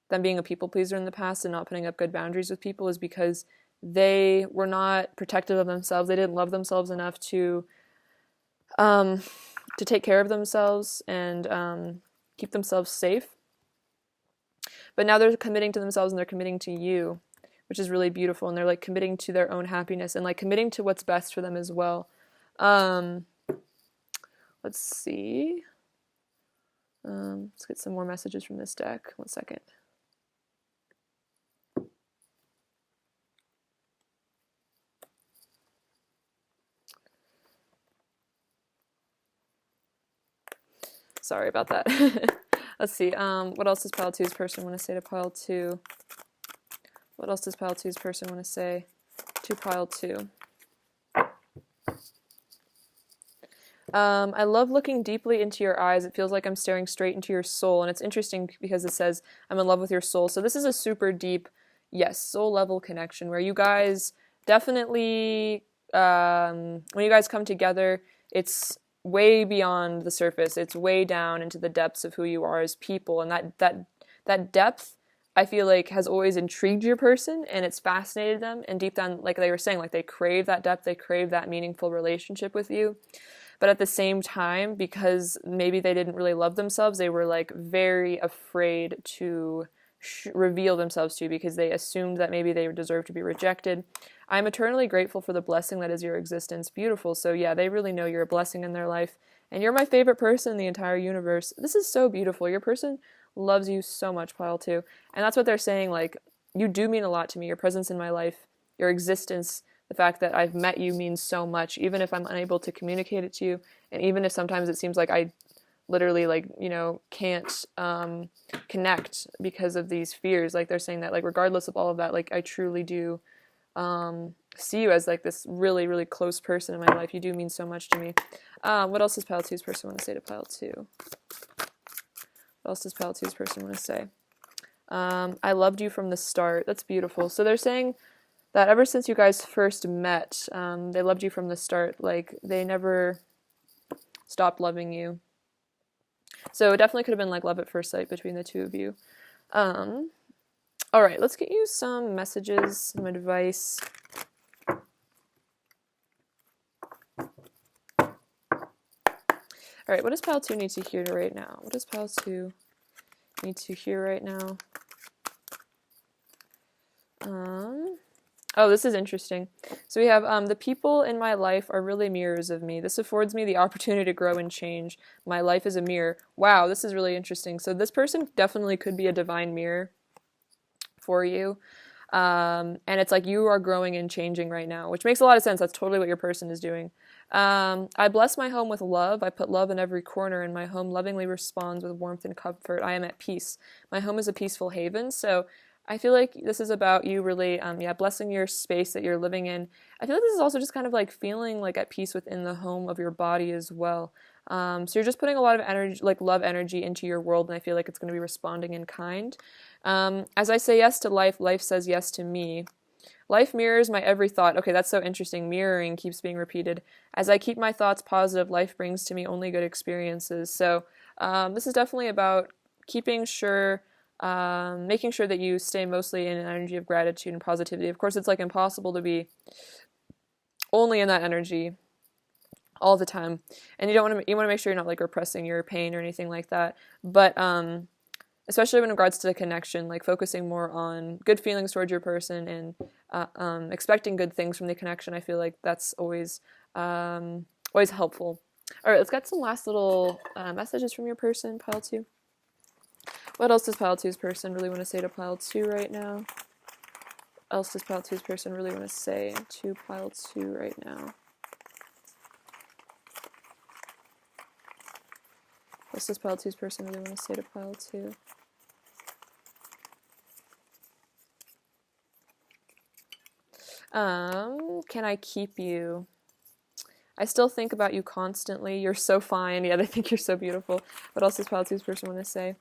them being a people pleaser in the past and not putting up good boundaries with people, is because they were not protective of themselves. They didn't love themselves enough to take care of themselves and keep themselves safe. But now they're committing to themselves and they're committing to you, which is really beautiful. And they're like committing to their own happiness and like committing to what's best for them as well. Let's see. Let's get some more messages from this deck. One second. Sorry about that. Let's see. What else does pile two's person want to say to pile two? What else does pile two's person want to say to pile two? I love looking deeply into your eyes. It feels like I'm staring straight into your soul. And it's interesting because it says, I'm in love with your soul. So this is a super deep, yes, soul level connection where you guys definitely, when you guys come together, it's way beyond the surface. It's way down into the depths of who you are as people. And that depth, I feel like, has always intrigued your person and it's fascinated them. And deep down, like they were saying, like they crave that depth, they crave that meaningful relationship with you. But at the same time, because maybe they didn't really love themselves, they were like very afraid to reveal themselves to you because they assumed that maybe they deserved to be rejected. I'm eternally grateful for the blessing that is your existence. Beautiful. So yeah, they really know you're a blessing in their life. And you're my favorite person in the entire universe. This is so beautiful. Your person loves you so much, pile two. And that's what they're saying, like, you do mean a lot to me. Your presence in my life, your existence, the fact that I've met you means so much, even if I'm unable to communicate it to you. And even if sometimes it seems like I literally, like, you know, can't connect because of these fears. Like, they're saying that, like, regardless of all of that, like, I truly do see you as, like, this really, really close person in my life. You do mean so much to me. What else does pile two's person want to say to pile two? What else does pile two's person want to say? I loved you from the start. That's beautiful. So they're saying that ever since you guys first met, they loved you from the start. Like, they never stopped loving you. So it definitely could have been like love at first sight between the two of you. All right, let's get you some messages, some advice. All right, what does pile two need to hear right now? What does pile two need to hear right now? Oh, this is interesting. So we have, the people in my life are really mirrors of me. This affords me the opportunity to grow and change. My life is a mirror. Wow, this is really interesting. So this person definitely could be a divine mirror for you. And it's like you are growing and changing right now, which makes a lot of sense. That's totally what your person is doing. I bless my home with love. I put love in every corner, and my home lovingly responds with warmth and comfort. I am at peace. My home is a peaceful haven. So I feel like this is about you really, blessing your space that you're living in. I feel like this is also just kind of like feeling like at peace within the home of your body as well. So you're just putting a lot of energy, like love energy, into your world, and I feel like it's going to be responding in kind. As I say yes to life, life says yes to me. Life mirrors my every thought. Okay, that's so interesting. Mirroring keeps being repeated. As I keep my thoughts positive, life brings to me only good experiences. So this is definitely about making sure that you stay mostly in an energy of gratitude and positivity. Of course, it's like impossible to be only in that energy all the time, and you want to make sure you're not like repressing your pain or anything like that. But especially in regards to the connection, like focusing more on good feelings towards your person and expecting good things from the connection. I feel like that's always helpful. All right, let's get some last little messages from your person, pile two. What else does pile two's person really want to say to pile two right now? What else does pile two's person really want to say to pile two right now? What else does pile two's person really want to say to pile two? Can I keep you? I still think about you constantly. You're so fine. Yeah, they think you're so beautiful. What else does pile two's person want to say?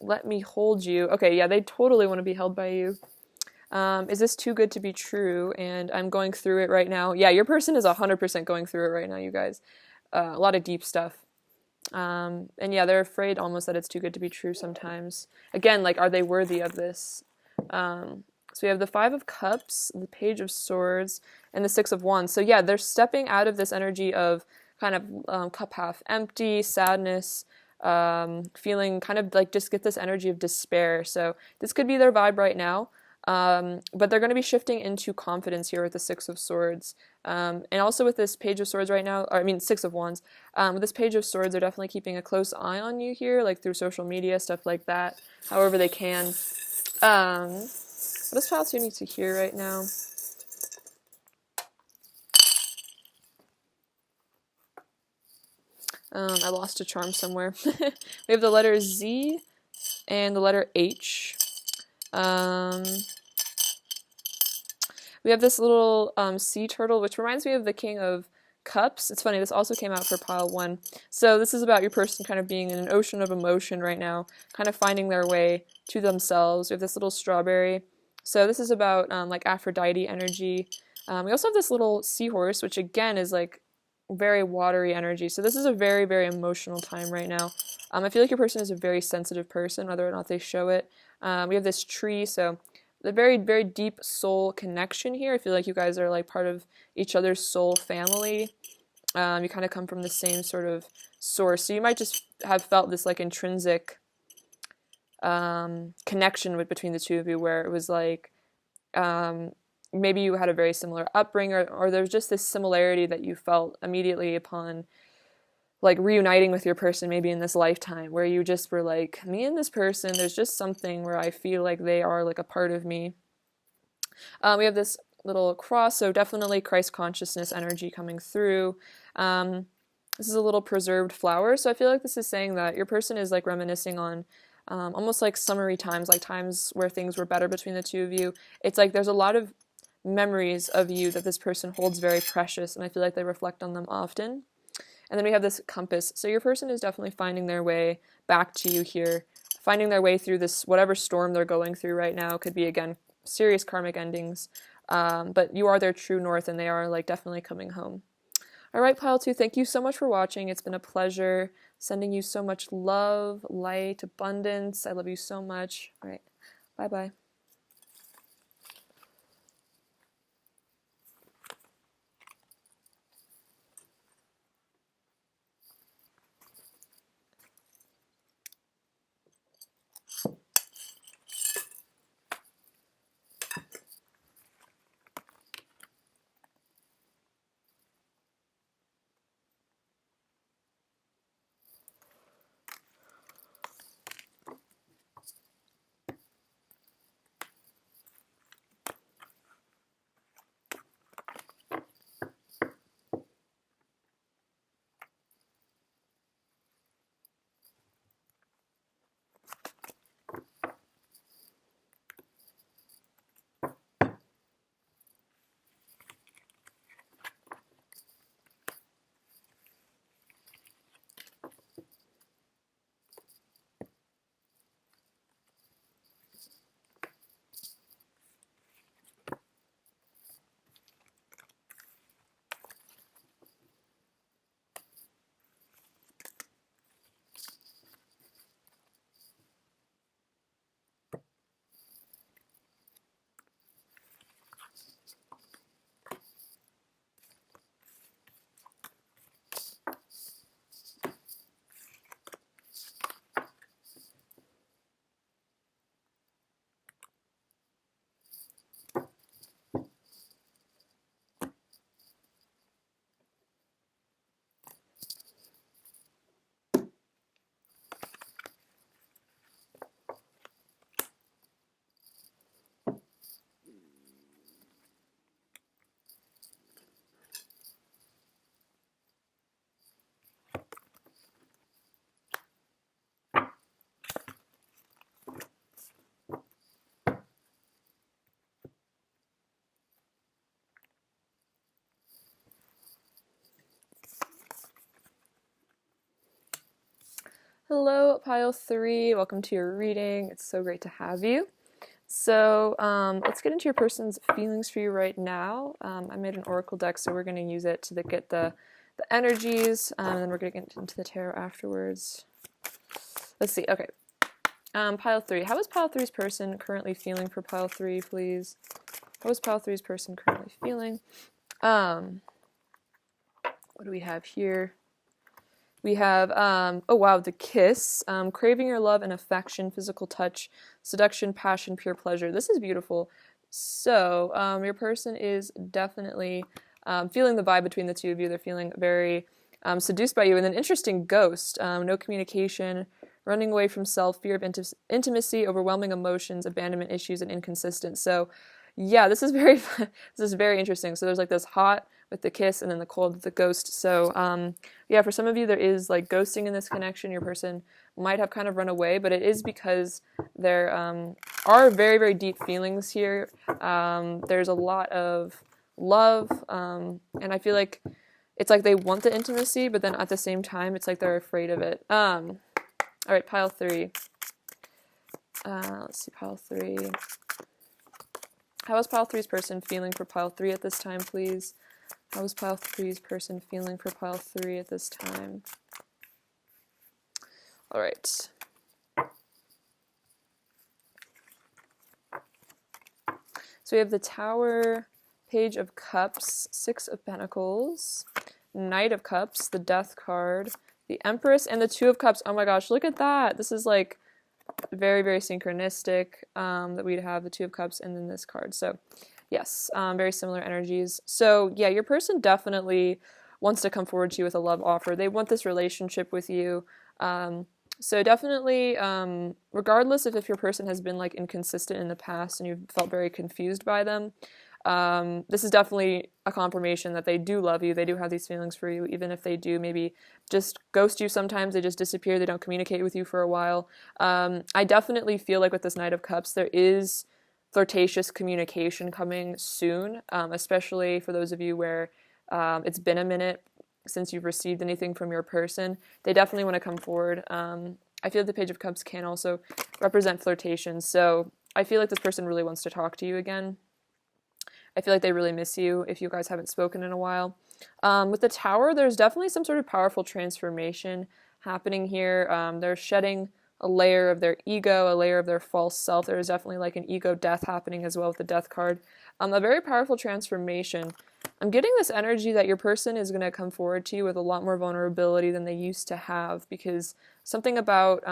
Let me hold you. Okay, yeah, they totally want to be held by you. Is this too good to be true? And I'm going through it right now. Yeah, your person is 100% going through it right now, you guys. A lot of deep stuff. And yeah, they're afraid almost that it's too good to be true sometimes. Again, like, are they worthy of this? So we have the Five of Cups, the Page of Swords, and the Six of Wands. So yeah, they're stepping out of this energy of kind of cup half empty, sadness, feeling kind of like just get this energy of despair. So this could be their vibe right now. But they're going to be shifting into confidence here with the Six of Swords. And also with this Page of Swords right now, or I mean Six of Wands, with this Page of Swords, they're definitely keeping a close eye on you here, like through social media, stuff like that, however they can. What does Pile 2 need to hear right now? I lost a charm somewhere. We have the letter Z and the letter H. We have this little sea turtle, which reminds me of the King of Cups. It's funny, this also came out for Pile 1. So this is about your person kind of being in an ocean of emotion right now, kind of finding their way to themselves. We have this little strawberry. So this is about like Aphrodite energy. We also have this little seahorse, which again is like very watery energy. So this is a very, very emotional time right now. I feel like your person is a very sensitive person, whether or not they show it. We have this tree, so the very, very deep soul connection here. I feel like you guys are like part of each other's soul family. You kind of come from the same sort of source. So you might just have felt this like intrinsic connection between the two of you, where it was like maybe you had a very similar upbringing, or there's just this similarity that you felt immediately upon like reuniting with your person, maybe in this lifetime, where you just were like, me and this person, there's just something where I feel like they are like a part of me. We have this little cross, so definitely Christ consciousness energy coming through. This is a little preserved flower, so I feel like this is saying that your person is like reminiscing on almost like summery times, like times where things were better between the two of you. It's like there's a lot of memories of you that this person holds very precious, and I feel like they reflect on them often. And then we have this compass. So your person is definitely finding their way back to you here, finding their way through this, whatever storm they're going through right now. Could be, again, serious karmic endings. But you are their true north, and they are like definitely coming home. All right, Pile 2, thank you so much for watching. It's been a pleasure sending you so much love, light, abundance. I love you so much. All right, bye-bye. Hello, Pile 3. Welcome to your reading. It's so great to have you. So let's get into your person's feelings for you right now. I made an oracle deck, so we're going to use it to get the energies, and then we're going to get into the tarot afterwards. Let's see. Okay. Pile 3. How is Pile 3's person currently feeling for Pile 3, please? How is Pile 3's person currently feeling? What do we have here? We have, oh wow, the kiss, craving your love and affection, physical touch, seduction, passion, pure pleasure. This is beautiful. So, your person is definitely feeling the vibe between the two of you. They're feeling very seduced by you. And an interesting ghost, no communication, running away from self, fear of intimacy, overwhelming emotions, abandonment issues, and inconsistent. So, yeah, this is very this is very interesting. So there's like this hot with the kiss and then the cold with the ghost. So yeah, for some of you there is like ghosting in this connection. Your person might have kind of run away, but it is because there are very, very deep feelings here. There's a lot of love, and I feel like it's like they want the intimacy, but then at the same time it's like they're afraid of it. All right, pile 3. Let's see, pile 3. How is pile 3's person feeling for pile 3 at this time, please? How is pile 3's person feeling for pile 3 at this time? All right. So we have the Tower, Page of Cups, 6 of Pentacles, Knight of Cups, the Death card, the Empress, and the 2 of Cups. Oh my gosh, look at that. This is like very, very synchronistic that we'd have the 2 of Cups and then this card. So yes, very similar energies. So yeah, your person definitely wants to come forward to you with a love offer. They want this relationship with you. So definitely, regardless if your person has been like inconsistent in the past and you've felt very confused by them, this is definitely a confirmation that they do love you. They do have these feelings for you, even if they do maybe just ghost you sometimes. They just disappear. They don't communicate with you for a while. I definitely feel like with this Knight of Cups, there is flirtatious communication coming soon, especially for those of you where it's been a minute since you've received anything from your person. They definitely want to come forward. I feel like the Page of Cups can also represent flirtation, so I feel like this person really wants to talk to you again. I feel like they really miss you if you guys haven't spoken in a while. With the Tower, there's definitely some sort of powerful transformation happening here. They're shedding a layer of their ego, a layer of their false self. There's definitely like an ego death happening as well with the Death card. A very powerful transformation. I'm getting this energy that your person is going to come forward to you with a lot more vulnerability than they used to have, because something about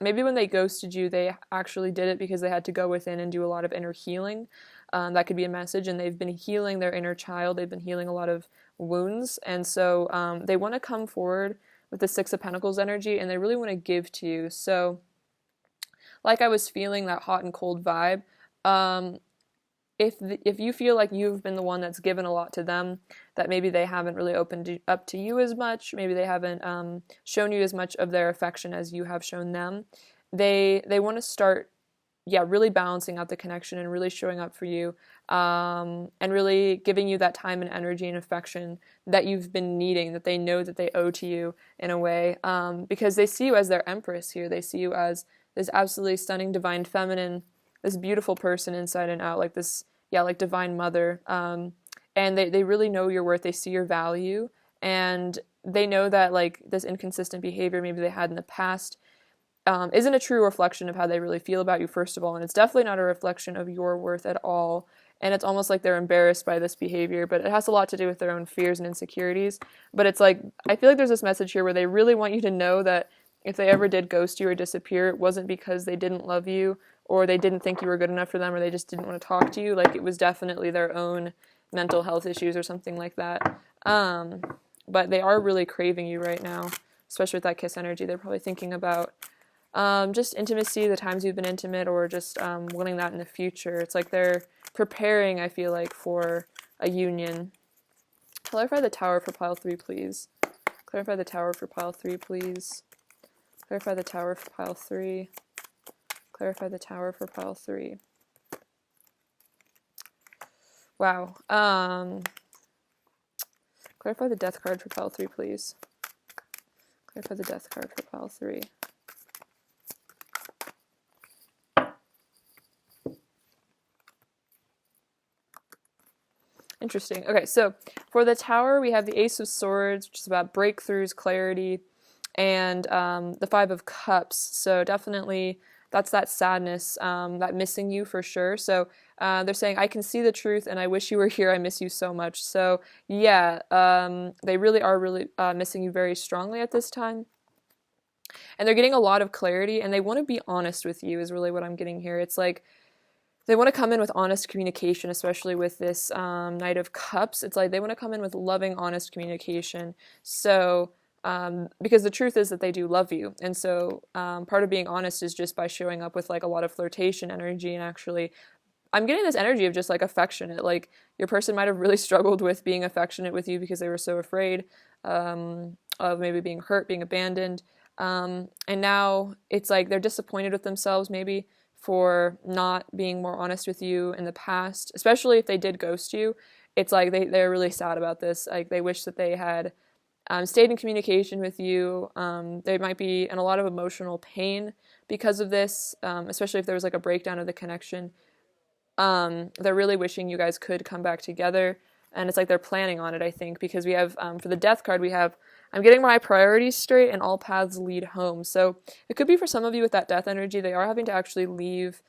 maybe when they ghosted you, they actually did it because they had to go within and do a lot of inner healing. That could be a message, and they've been healing their inner child. They've been healing a lot of wounds, and so they want to come forward with the 6 of Pentacles energy, and they really want to give to you. So, like I was feeling that hot and cold vibe, if you feel like you've been the one that's given a lot to them, that maybe they haven't really opened up to you as much, maybe they haven't shown you as much of their affection as you have shown them, they want to start really balancing out the connection and really showing up for you, and really giving you that time and energy and affection that you've been needing, that they know that they owe to you in a way, because they see you as their Empress here. They see you as this absolutely stunning divine feminine, this beautiful person inside and out, like this, like divine mother, and they really know your worth. They see your value, and they know that like this inconsistent behavior maybe they had in the past isn't a true reflection of how they really feel about you, first of all, and it's definitely not a reflection of your worth at all, and it's almost like they're embarrassed by this behavior, but it has a lot to do with their own fears and insecurities. But it's like, I feel like there's this message here where they really want you to know that if they ever did ghost you or disappear, it wasn't because they didn't love you, or they didn't think you were good enough for them, or they just didn't want to talk to you. Like, it was definitely their own mental health issues or something like that. But they are really craving you right now, especially with that kiss energy. They're probably thinking about just intimacy, the times you've been intimate, or just wanting that in the future. It's like they're preparing, I feel like, for a union. Clarify the Tower for pile 3, please. Clarify the Tower for pile 3, please. Clarify the Tower for pile 3. Clarify the Tower for pile 3. Wow. Clarify the Death card for pile 3, please. Clarify the Death card for pile 3. Interesting. Okay, so for the Tower, we have the Ace of Swords, which is about breakthroughs, clarity, and the 5 of Cups. So definitely, that's that sadness, that missing you for sure. So They're saying, I can see the truth and I wish you were here. I miss you so much. So yeah, they really are missing you very strongly at this time. And they're getting a lot of clarity, and they want to be honest with you is really what I'm getting here. It's like they want to come in with honest communication, especially with this Knight of Cups. It's like they want to come in with loving, honest communication. So, because the truth is that they do love you. And so part of being honest is just by showing up with like a lot of flirtation energy, and actually I'm getting this energy of just like affectionate. Like your person might have really struggled with being affectionate with you because they were so afraid of maybe being hurt, being abandoned. And now it's like they're disappointed with themselves maybe for not being more honest with you in the past, especially if they did ghost you. It's like they're really sad about this. Like they wish that they had stayed in communication with you. They might be in a lot of emotional pain because of this, especially if there was like a breakdown of the connection. They're really wishing you guys could come back together. And it's like they're planning on it, I think, because we have, for the Death card, we have, I'm getting my priorities straight and all paths lead home. So it could be for some of you with that death energy, they are having to actually leave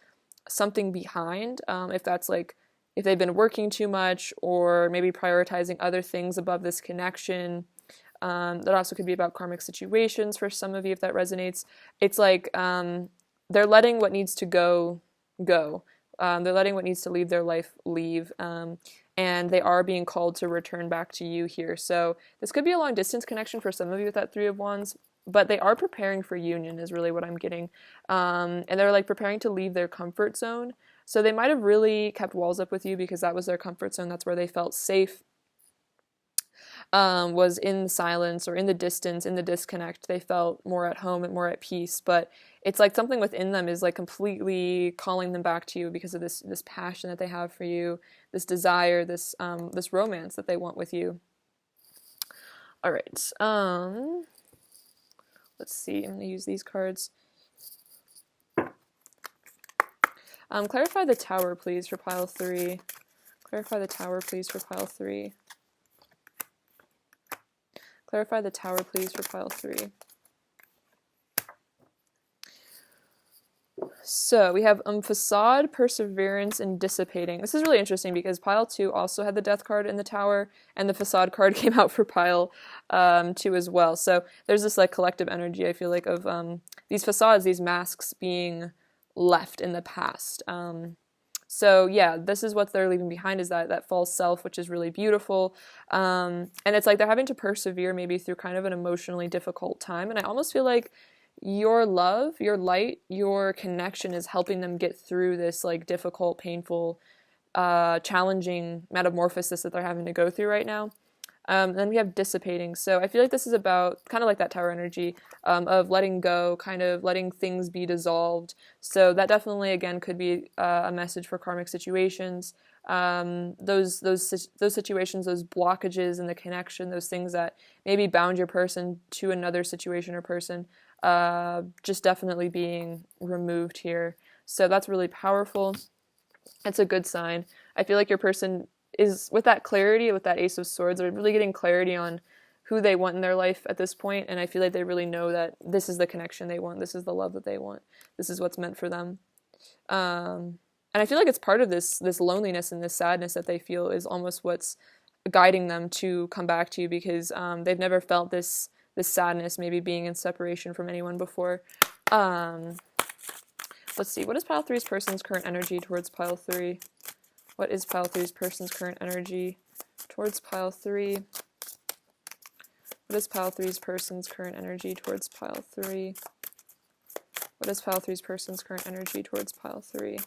something behind. If that's like, if they've been working too much or maybe prioritizing other things above this connection. That also could be about karmic situations for some of you, if that resonates. It's like they're letting what needs to go. They're letting what needs to leave their life leave. And they are being called to return back to you here. So this could be a long distance connection for some of you with that Three of Wands, but they are preparing for union is really what I'm getting. And they're like preparing to leave their comfort zone. So they might have really kept walls up with you because that was their comfort zone. That's where they felt safe. Was in silence or in the distance, in the disconnect. They felt more at home and more at peace, but it's like something within them is like completely calling them back to you because of this passion that they have for you, this desire, this romance that they want with you. All right. Let's see. I'm going to use these cards. Clarify the Tower, please, for pile 3. Clarify the Tower, please, for pile 3. Clarify the Tower, please, for pile 3. So we have facade, perseverance, and dissipating. This is really interesting because pile 2 also had the Death card in the Tower, and the facade card came out for pile 2 as well. So there's this like collective energy, I feel like, of these facades, these masks being left in the past. So yeah, this is what they're leaving behind, is that false self, which is really beautiful. And it's like they're having to persevere maybe through kind of an emotionally difficult time. And I almost feel like your love, your light, your connection is helping them get through this like difficult, painful, challenging metamorphosis that they're having to go through right now. Then we have dissipating. So I feel like this is about kind of like that Tower energy of letting go, kind of letting things be dissolved. So that definitely, again, could be a message for karmic situations. Those situations, those blockages in the connection, those things that maybe bound your person to another situation or person, just definitely being removed here. So that's really powerful. It's a good sign. I feel like your person is, with that clarity, with that Ace of Swords, they're really getting clarity on who they want in their life at this point, and I feel like they really know that this is the connection they want, this is the love that they want, this is what's meant for them. And I feel like it's part of this loneliness and this sadness that they feel is almost what's guiding them to come back to you, because they've never felt this sadness, maybe being in separation from anyone before. Let's see, what is pile 3's person's current energy towards pile 3? What is pile 3's person's current energy towards pile 3? What is pile 3's person's current energy towards pile 3? What is pile 3's person's current energy towards pile 3?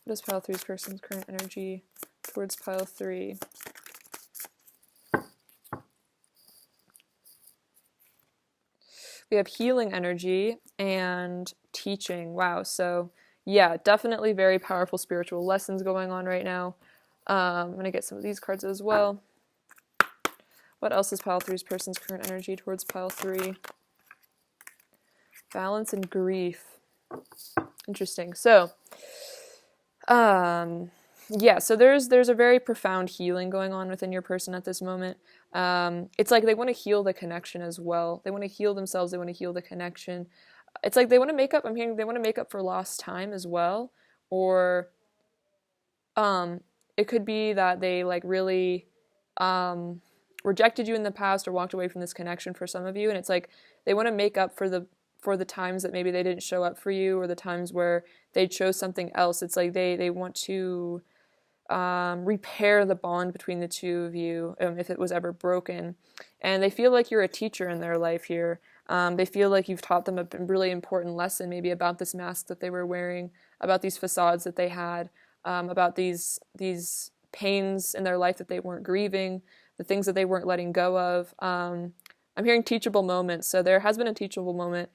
What is pile 3's person's current energy towards pile 3? We have healing energy and teaching. Wow, so yeah, definitely very powerful spiritual lessons going on right now. I'm going to get some of these cards as well. What else is pile 3's person's current energy towards pile 3? Balance and grief. Interesting. So, yeah, so there's a very profound healing going on within your person at this moment. It's like they want to heal the connection as well. They want to heal themselves. They want to heal the connection. It's like they want to make up, I'm hearing they want to make up for lost time as well, or it could be that they like really rejected you in the past or walked away from this connection for some of you, and it's like they want to make up for the times that maybe they didn't show up for you, or the times where they chose something else. It's like they want to repair the bond between the two of you, if it was ever broken. And they feel like you're a teacher in their life here. They feel like you've taught them a really important lesson, maybe about this mask that they were wearing, about these facades that they had, about these pains in their life that they weren't grieving, the things that they weren't letting go of. I'm hearing teachable moments. So there has been a teachable moment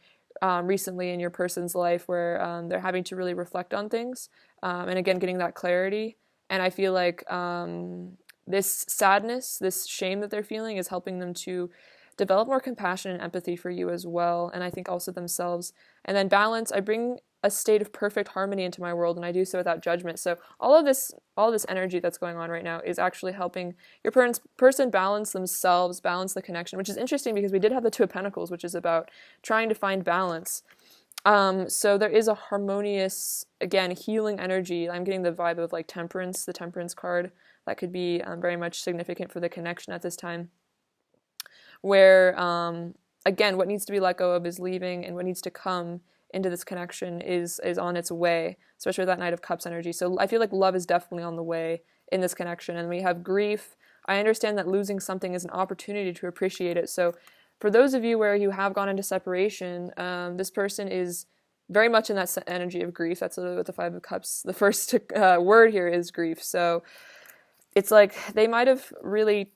recently in your person's life where they're having to really reflect on things, and again, getting that clarity. And I feel like this sadness, this shame that they're feeling is helping them to develop more compassion and empathy for you as well, and I think also themselves. And then balance, I bring a state of perfect harmony into my world, and I do so without judgment. So all this energy that's going on right now is actually helping your person balance themselves, balance the connection, which is interesting because we did have the Two of Pentacles, which is about trying to find balance. So there is a harmonious, again, healing energy. I'm getting the vibe of like temperance, the temperance card. That could be very much significant for the connection at this time. Where, again, what needs to be let go of is leaving, and what needs to come into this connection is on its way, especially with that Knight of Cups energy. So I feel like love is definitely on the way in this connection. And we have grief. I understand that losing something is an opportunity to appreciate it. So for those of you where you have gone into separation, this person is very much in that energy of grief. That's with the Five of Cups. The first word here is grief. So it's like they might have really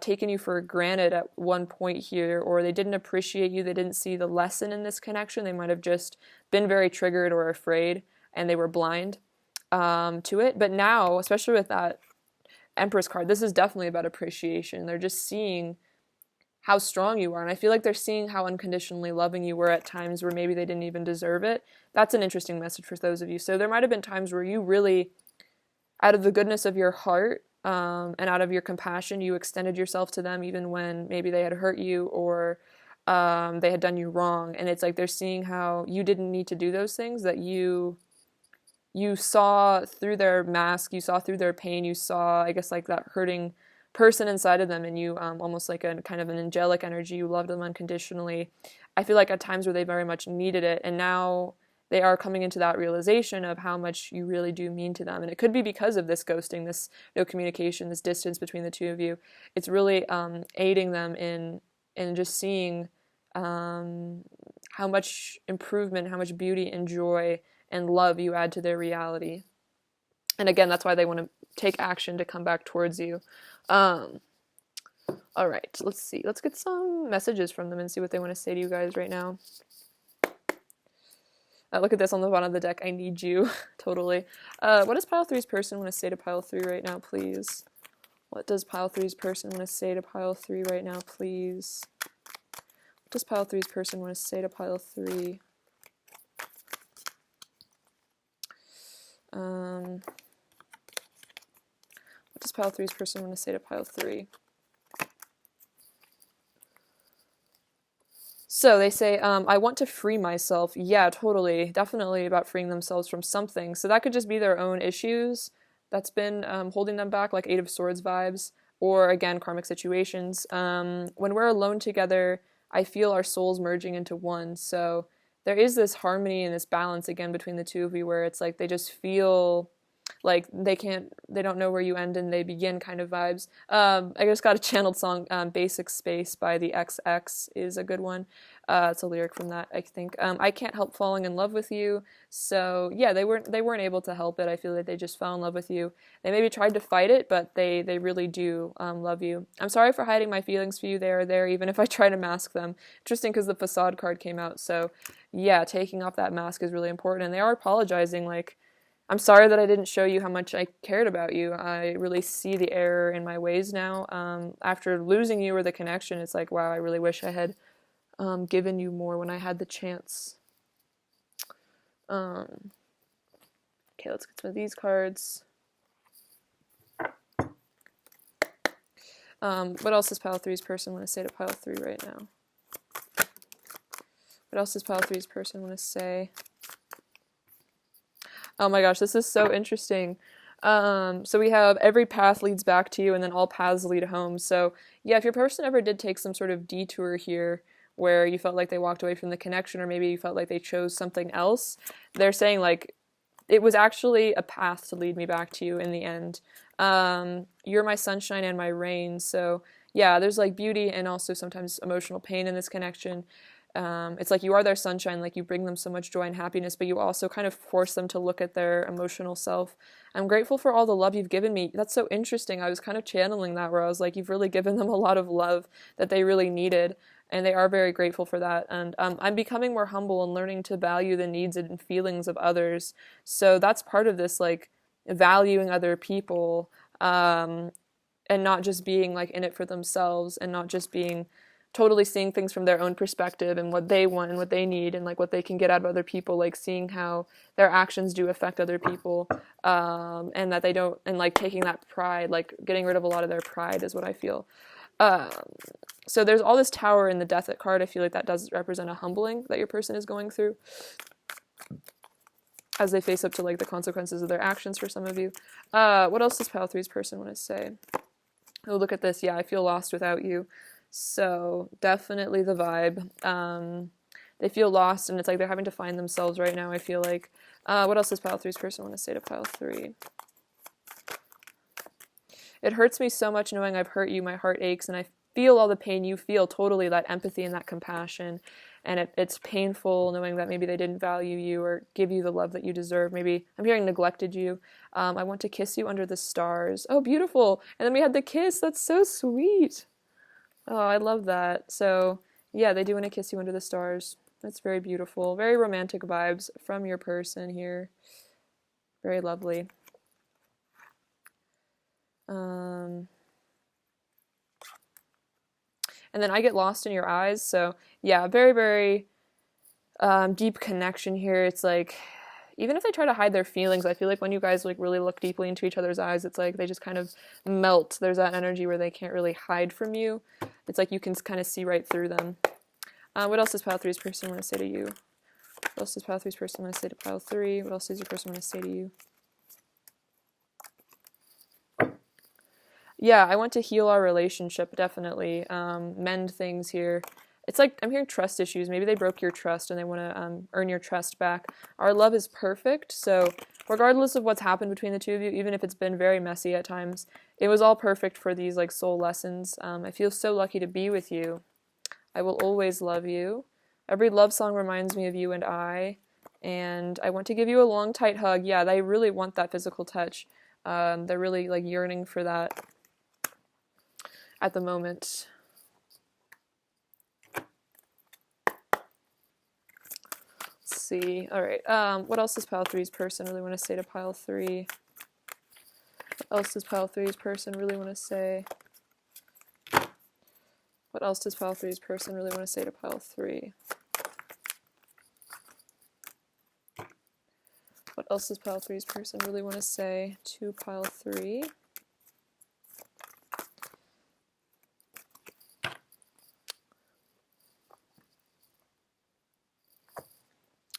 taken you for granted at one point here, or they didn't appreciate you. They didn't see the lesson in this connection. They might have just been very triggered or afraid, and they were blind to it. But now, especially with that Empress card, this is definitely about appreciation. They're just seeing how strong you are. And I feel like they're seeing how unconditionally loving you were at times where maybe they didn't even deserve it. That's an interesting message for those of you. So there might have been times where you really, out of the goodness of your heart, and out of your compassion, you extended yourself to them even when maybe they had hurt you, or they had done you wrong. And it's like they're seeing how you didn't need to do those things, that you saw through their mask, you saw through their pain, you saw, I guess, like that hurting person inside of them, and you almost like a kind of an angelic energy. You loved them unconditionally. I feel like at times where they very much needed it, and now they are coming into that realization of how much you really do mean to them. And it could be because of this ghosting, this no communication, this distance between the two of you. It's really aiding them in just seeing how much improvement, how much beauty and joy and love you add to their reality. And again, that's why they want to take action to come back towards you. All right, let's see. Let's get some messages from them and see what they want to say to you guys right now. Look at this on the bottom of the deck. I need you. Totally. What does Pile 3's person want to say to Pile 3 right now, please? What does Pile 3's person want to say to Pile 3 right now, please? What does Pile 3's person want to say to Pile 3? What does Pile 3's person want to say to Pile 3? So they say, I want to free myself. Yeah, totally. Definitely about freeing themselves from something. So that could just be their own issues that's been holding them back, like Eight of Swords vibes, or again, karmic situations. When we're alone together, I feel our souls merging into one. So there is this harmony and this balance again between the two of you, where it's like they just feel like they don't know where you end and they begin kind of vibes. I just got a channeled song, Basic Space by the XX is a good one. It's a lyric from that, I think. I can't help falling in love with you. So yeah, they weren't able to help it. I feel like they just fell in love with you. They maybe tried to fight it, but they really do love you. I'm sorry for hiding my feelings for you. They are there, even if I try to mask them. Interesting, because the facade card came out. So yeah, taking off that mask is really important. And they are apologizing, like, I'm sorry that I didn't show you how much I cared about you. I really see the error in my ways now. After losing you or the connection, it's like, wow, I really wish I had given you more when I had the chance. Okay, let's get some of these cards. What else does Pile 3's person want to say to Pile 3 right now? What else does Pile 3's person want to say? Oh my gosh, this is so interesting. So we have every path leads back to you, and then all paths lead home. So yeah, if your person ever did take some sort of detour here, where you felt like they walked away from the connection, or maybe you felt like they chose something else, they're saying like it was actually a path to lead me back to you in the end. You're my sunshine and my rain. So yeah, there's like beauty and also sometimes emotional pain in this connection. It's like you are their sunshine, like you bring them so much joy and happiness, but you also kind of force them to look at their emotional self. I'm grateful for all the love you've given me. That's so interesting. I was kind of channeling that where I was like, you've really given them a lot of love that they really needed, and they are very grateful for that. And I'm becoming more humble and learning to value the needs and feelings of others. So that's part of this, like valuing other people, and not just being like in it for themselves, and not just being totally seeing things from their own perspective and what they want and what they need and like what they can get out of other people, like seeing how their actions do affect other people, and that they don't, and like taking that pride, like getting rid of a lot of their pride is what I feel. um, so there's all this tower in the death card. I feel like that does represent a humbling that your person is going through as they face up to like the consequences of their actions for some of you. What else does pile three's person want to say? Oh, look at this. Yeah, I feel lost without you. So definitely the vibe. They feel lost, and it's like they're having to find themselves right now, I feel like. What else does pile three's person want to say to pile three? It hurts me so much knowing I've hurt you. My heart aches, and I feel all the pain you feel, totally, that empathy and that compassion. And it's painful knowing that maybe they didn't value you or give you the love that you deserve. Maybe, I'm hearing, neglected you. I want to kiss you under the stars. Oh, beautiful. And then we had the kiss. That's so sweet. Oh, I love that. So, yeah, they do want to kiss you under the stars. That's very beautiful. Very romantic vibes from your person here. Very lovely. And then I get lost in your eyes. So, yeah, very, very deep connection here. It's like, even if they try to hide their feelings, I feel like when you guys like really look deeply into each other's eyes, it's like they just kind of melt. There's that energy where they can't really hide from you. It's like you can kind of see right through them. What else does pile three's person want to say to you? What else does pile three's person want to say to pile three? What else does your person want to say to you? Yeah, I want to heal our relationship, definitely. Mend things here. It's like I'm hearing trust issues. Maybe they broke your trust and they want to earn your trust back. Our love is perfect, so regardless of what's happened between the two of you, even if it's been very messy at times, it was all perfect for these like soul lessons. I feel so lucky to be with you. I will always love you. Every love song reminds me of you and I want to give you a long, tight hug. Yeah, they really want that physical touch. They're really like yearning for that at the moment. Let's see. All right. What else does pile three's person really want to say to pile three? What else does pile three's person really want to say? What else does pile three's person really want to say to pile three? What else does pile three's person really want to say to pile three?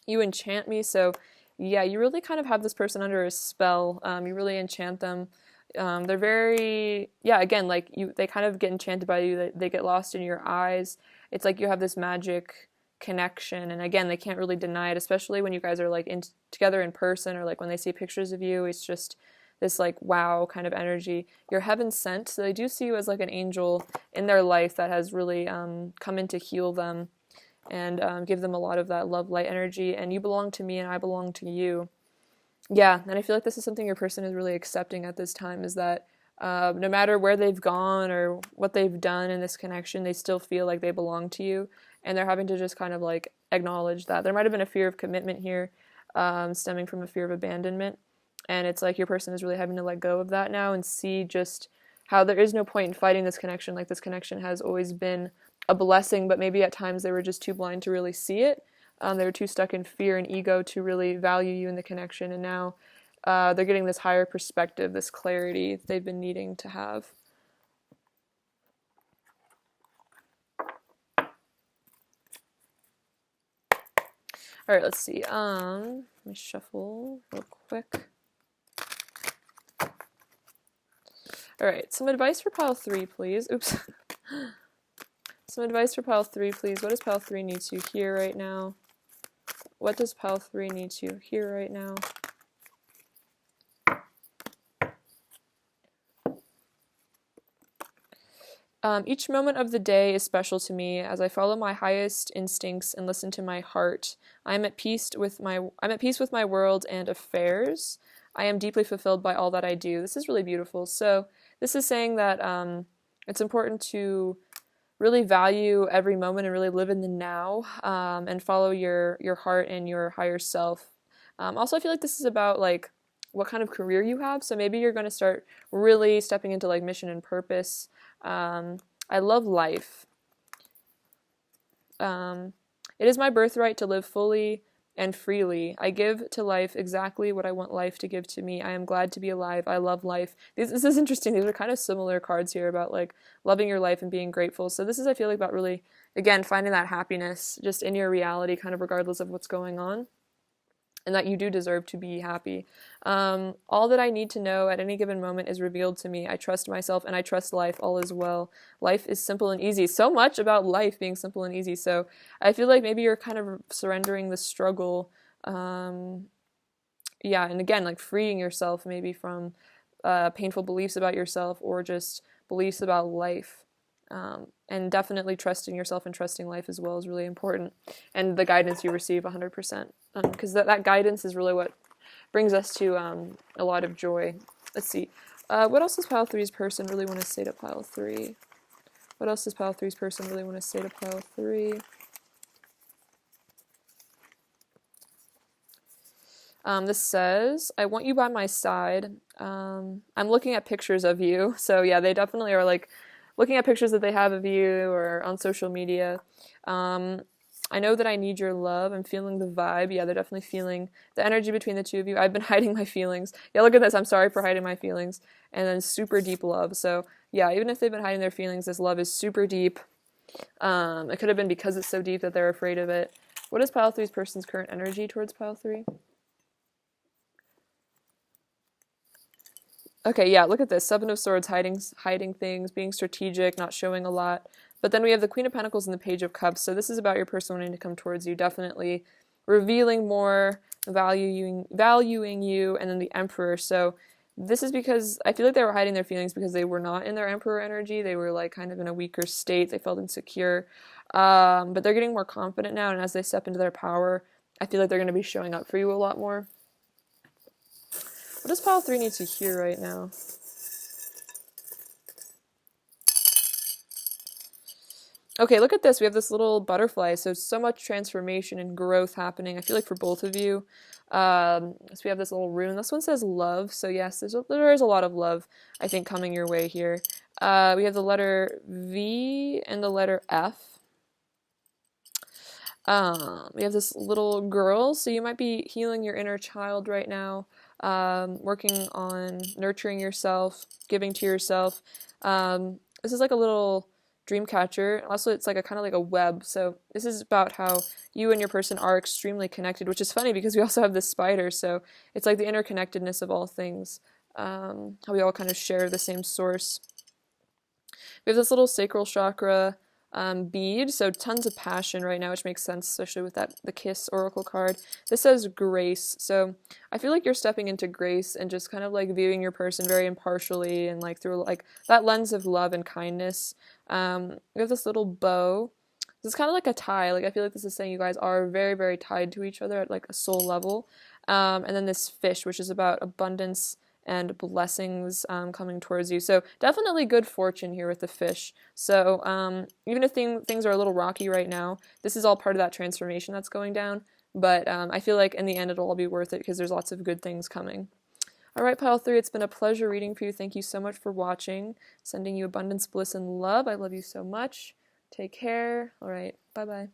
You enchant me, so yeah, you really kind of have this person under a spell. You really enchant them. They're very, yeah, again, like they kind of get enchanted by you. They get lost in your eyes. It's like you have this magic connection, and again, they can't really deny it, especially when you guys are like together in person, or like when they see pictures of you. It's just this like wow kind of energy. You're heaven sent, so they do see you as like an angel in their life that has really come in to heal them and give them a lot of that love light energy. And you belong to me and I belong to you. Yeah, and I feel like this is something your person is really accepting at this time, is that no matter where they've gone or what they've done in this connection, they still feel like they belong to you, and they're having to just kind of like acknowledge that. There might have been a fear of commitment here, stemming from a fear of abandonment, and it's like your person is really having to let go of that now and see just how there is no point in fighting this connection. Like, this connection has always been a blessing, but maybe at times they were just too blind to really see it. They were too stuck in fear and ego to really value you in the connection, and now they're getting this higher perspective, this clarity they've been needing to have. All right, let's see. Let me shuffle real quick. All right, some advice for pile 3, please. Oops. Some advice for pile 3, please. What does pile 3 need to hear right now? What does pile 3 need to hear right now? Each moment of the day is special to me as I follow my highest instincts and listen to my heart. I'm at peace with my world and affairs. I am deeply fulfilled by all that I do. This is really beautiful. So this is saying that it's important to really value every moment and really live in the now, and follow your heart and your higher self. Also, I feel like this is about like what kind of career you have. So maybe you're going to start really stepping into like mission and purpose. I love life. It is my birthright to live fully and freely. I give to life exactly what I want life to give to me. I am glad to be alive. I love life. This is interesting. These are kind of similar cards here about like loving your life and being grateful. So this is, I feel like, about really, again, finding that happiness just in your reality, kind of regardless of what's going on, and that you do deserve to be happy. All that I need to know at any given moment is revealed to me. I trust myself and I trust life. All is well. Life is simple and easy. So much about life being simple and easy. So I feel like maybe you're kind of surrendering the struggle. And again, like freeing yourself maybe from painful beliefs about yourself or just beliefs about life. And definitely trusting yourself and trusting life as well is really important. And the guidance you receive 100%. Because that guidance is really what brings us to a lot of joy. Let's see. What else does pile 3's person really want to say to pile 3? What else does pile 3's person really want to say to pile 3? This says, I want you by my side. I'm looking at pictures of you. So yeah, they definitely are like looking at pictures that they have of you or on social media. I know that I need your love. I'm feeling the vibe. Yeah, they're definitely feeling the energy between the two of you. I've been hiding my feelings. Yeah, look at this. I'm sorry for hiding my feelings. And then super deep love. So yeah, even if they've been hiding their feelings, this love is super deep. It could have been because it's so deep that they're afraid of it. What is pile 3's person's current energy towards pile 3? Okay, yeah, look at this. Seven of Swords, hiding things, being strategic, not showing a lot. But then we have the Queen of Pentacles and the Page of Cups. So this is about your person wanting to come towards you, definitely revealing more, valuing you, and then the Emperor. So this is because I feel like they were hiding their feelings because they were not in their Emperor energy. They were like kind of in a weaker state. They felt insecure. But they're getting more confident now, and as they step into their power, I feel like they're going to be showing up for you a lot more. What does pile 3 need to hear right now? Okay, look at this. We have this little butterfly. So much transformation and growth happening, I feel like, for both of you. So we have this little rune. This one says love. So yes, there is a lot of love, I think, coming your way here. We have the letter V and the letter F. We have this little girl. So you might be healing your inner child right now. Working on nurturing yourself, giving to yourself. This is like a little dream catcher. Also, it's like a kind of like a web. So this is about how you and your person are extremely connected, which is funny because we also have this spider. So it's like the interconnectedness of all things. How we all kind of share the same source. We have this little sacral chakra bead, so tons of passion right now, which makes sense, especially with the Kiss Oracle card. This says grace, so I feel like you're stepping into grace and just kind of like viewing your person very impartially and like through like that lens of love and kindness. We have this little bow. This is kind of like a tie. Like I feel like this is saying you guys are very, very tied to each other at like a soul level. And then this fish, which is about abundance and blessings coming towards you. So definitely good fortune here with the fish. So even if things are a little rocky right now, this is all part of that transformation that's going down. But I feel like in the end it'll all be worth it because there's lots of good things coming. All right, pile 3, it's been a pleasure reading for you. Thank you so much for watching. Sending you abundance, bliss, and love. I love you so much. Take care. All right, bye-bye.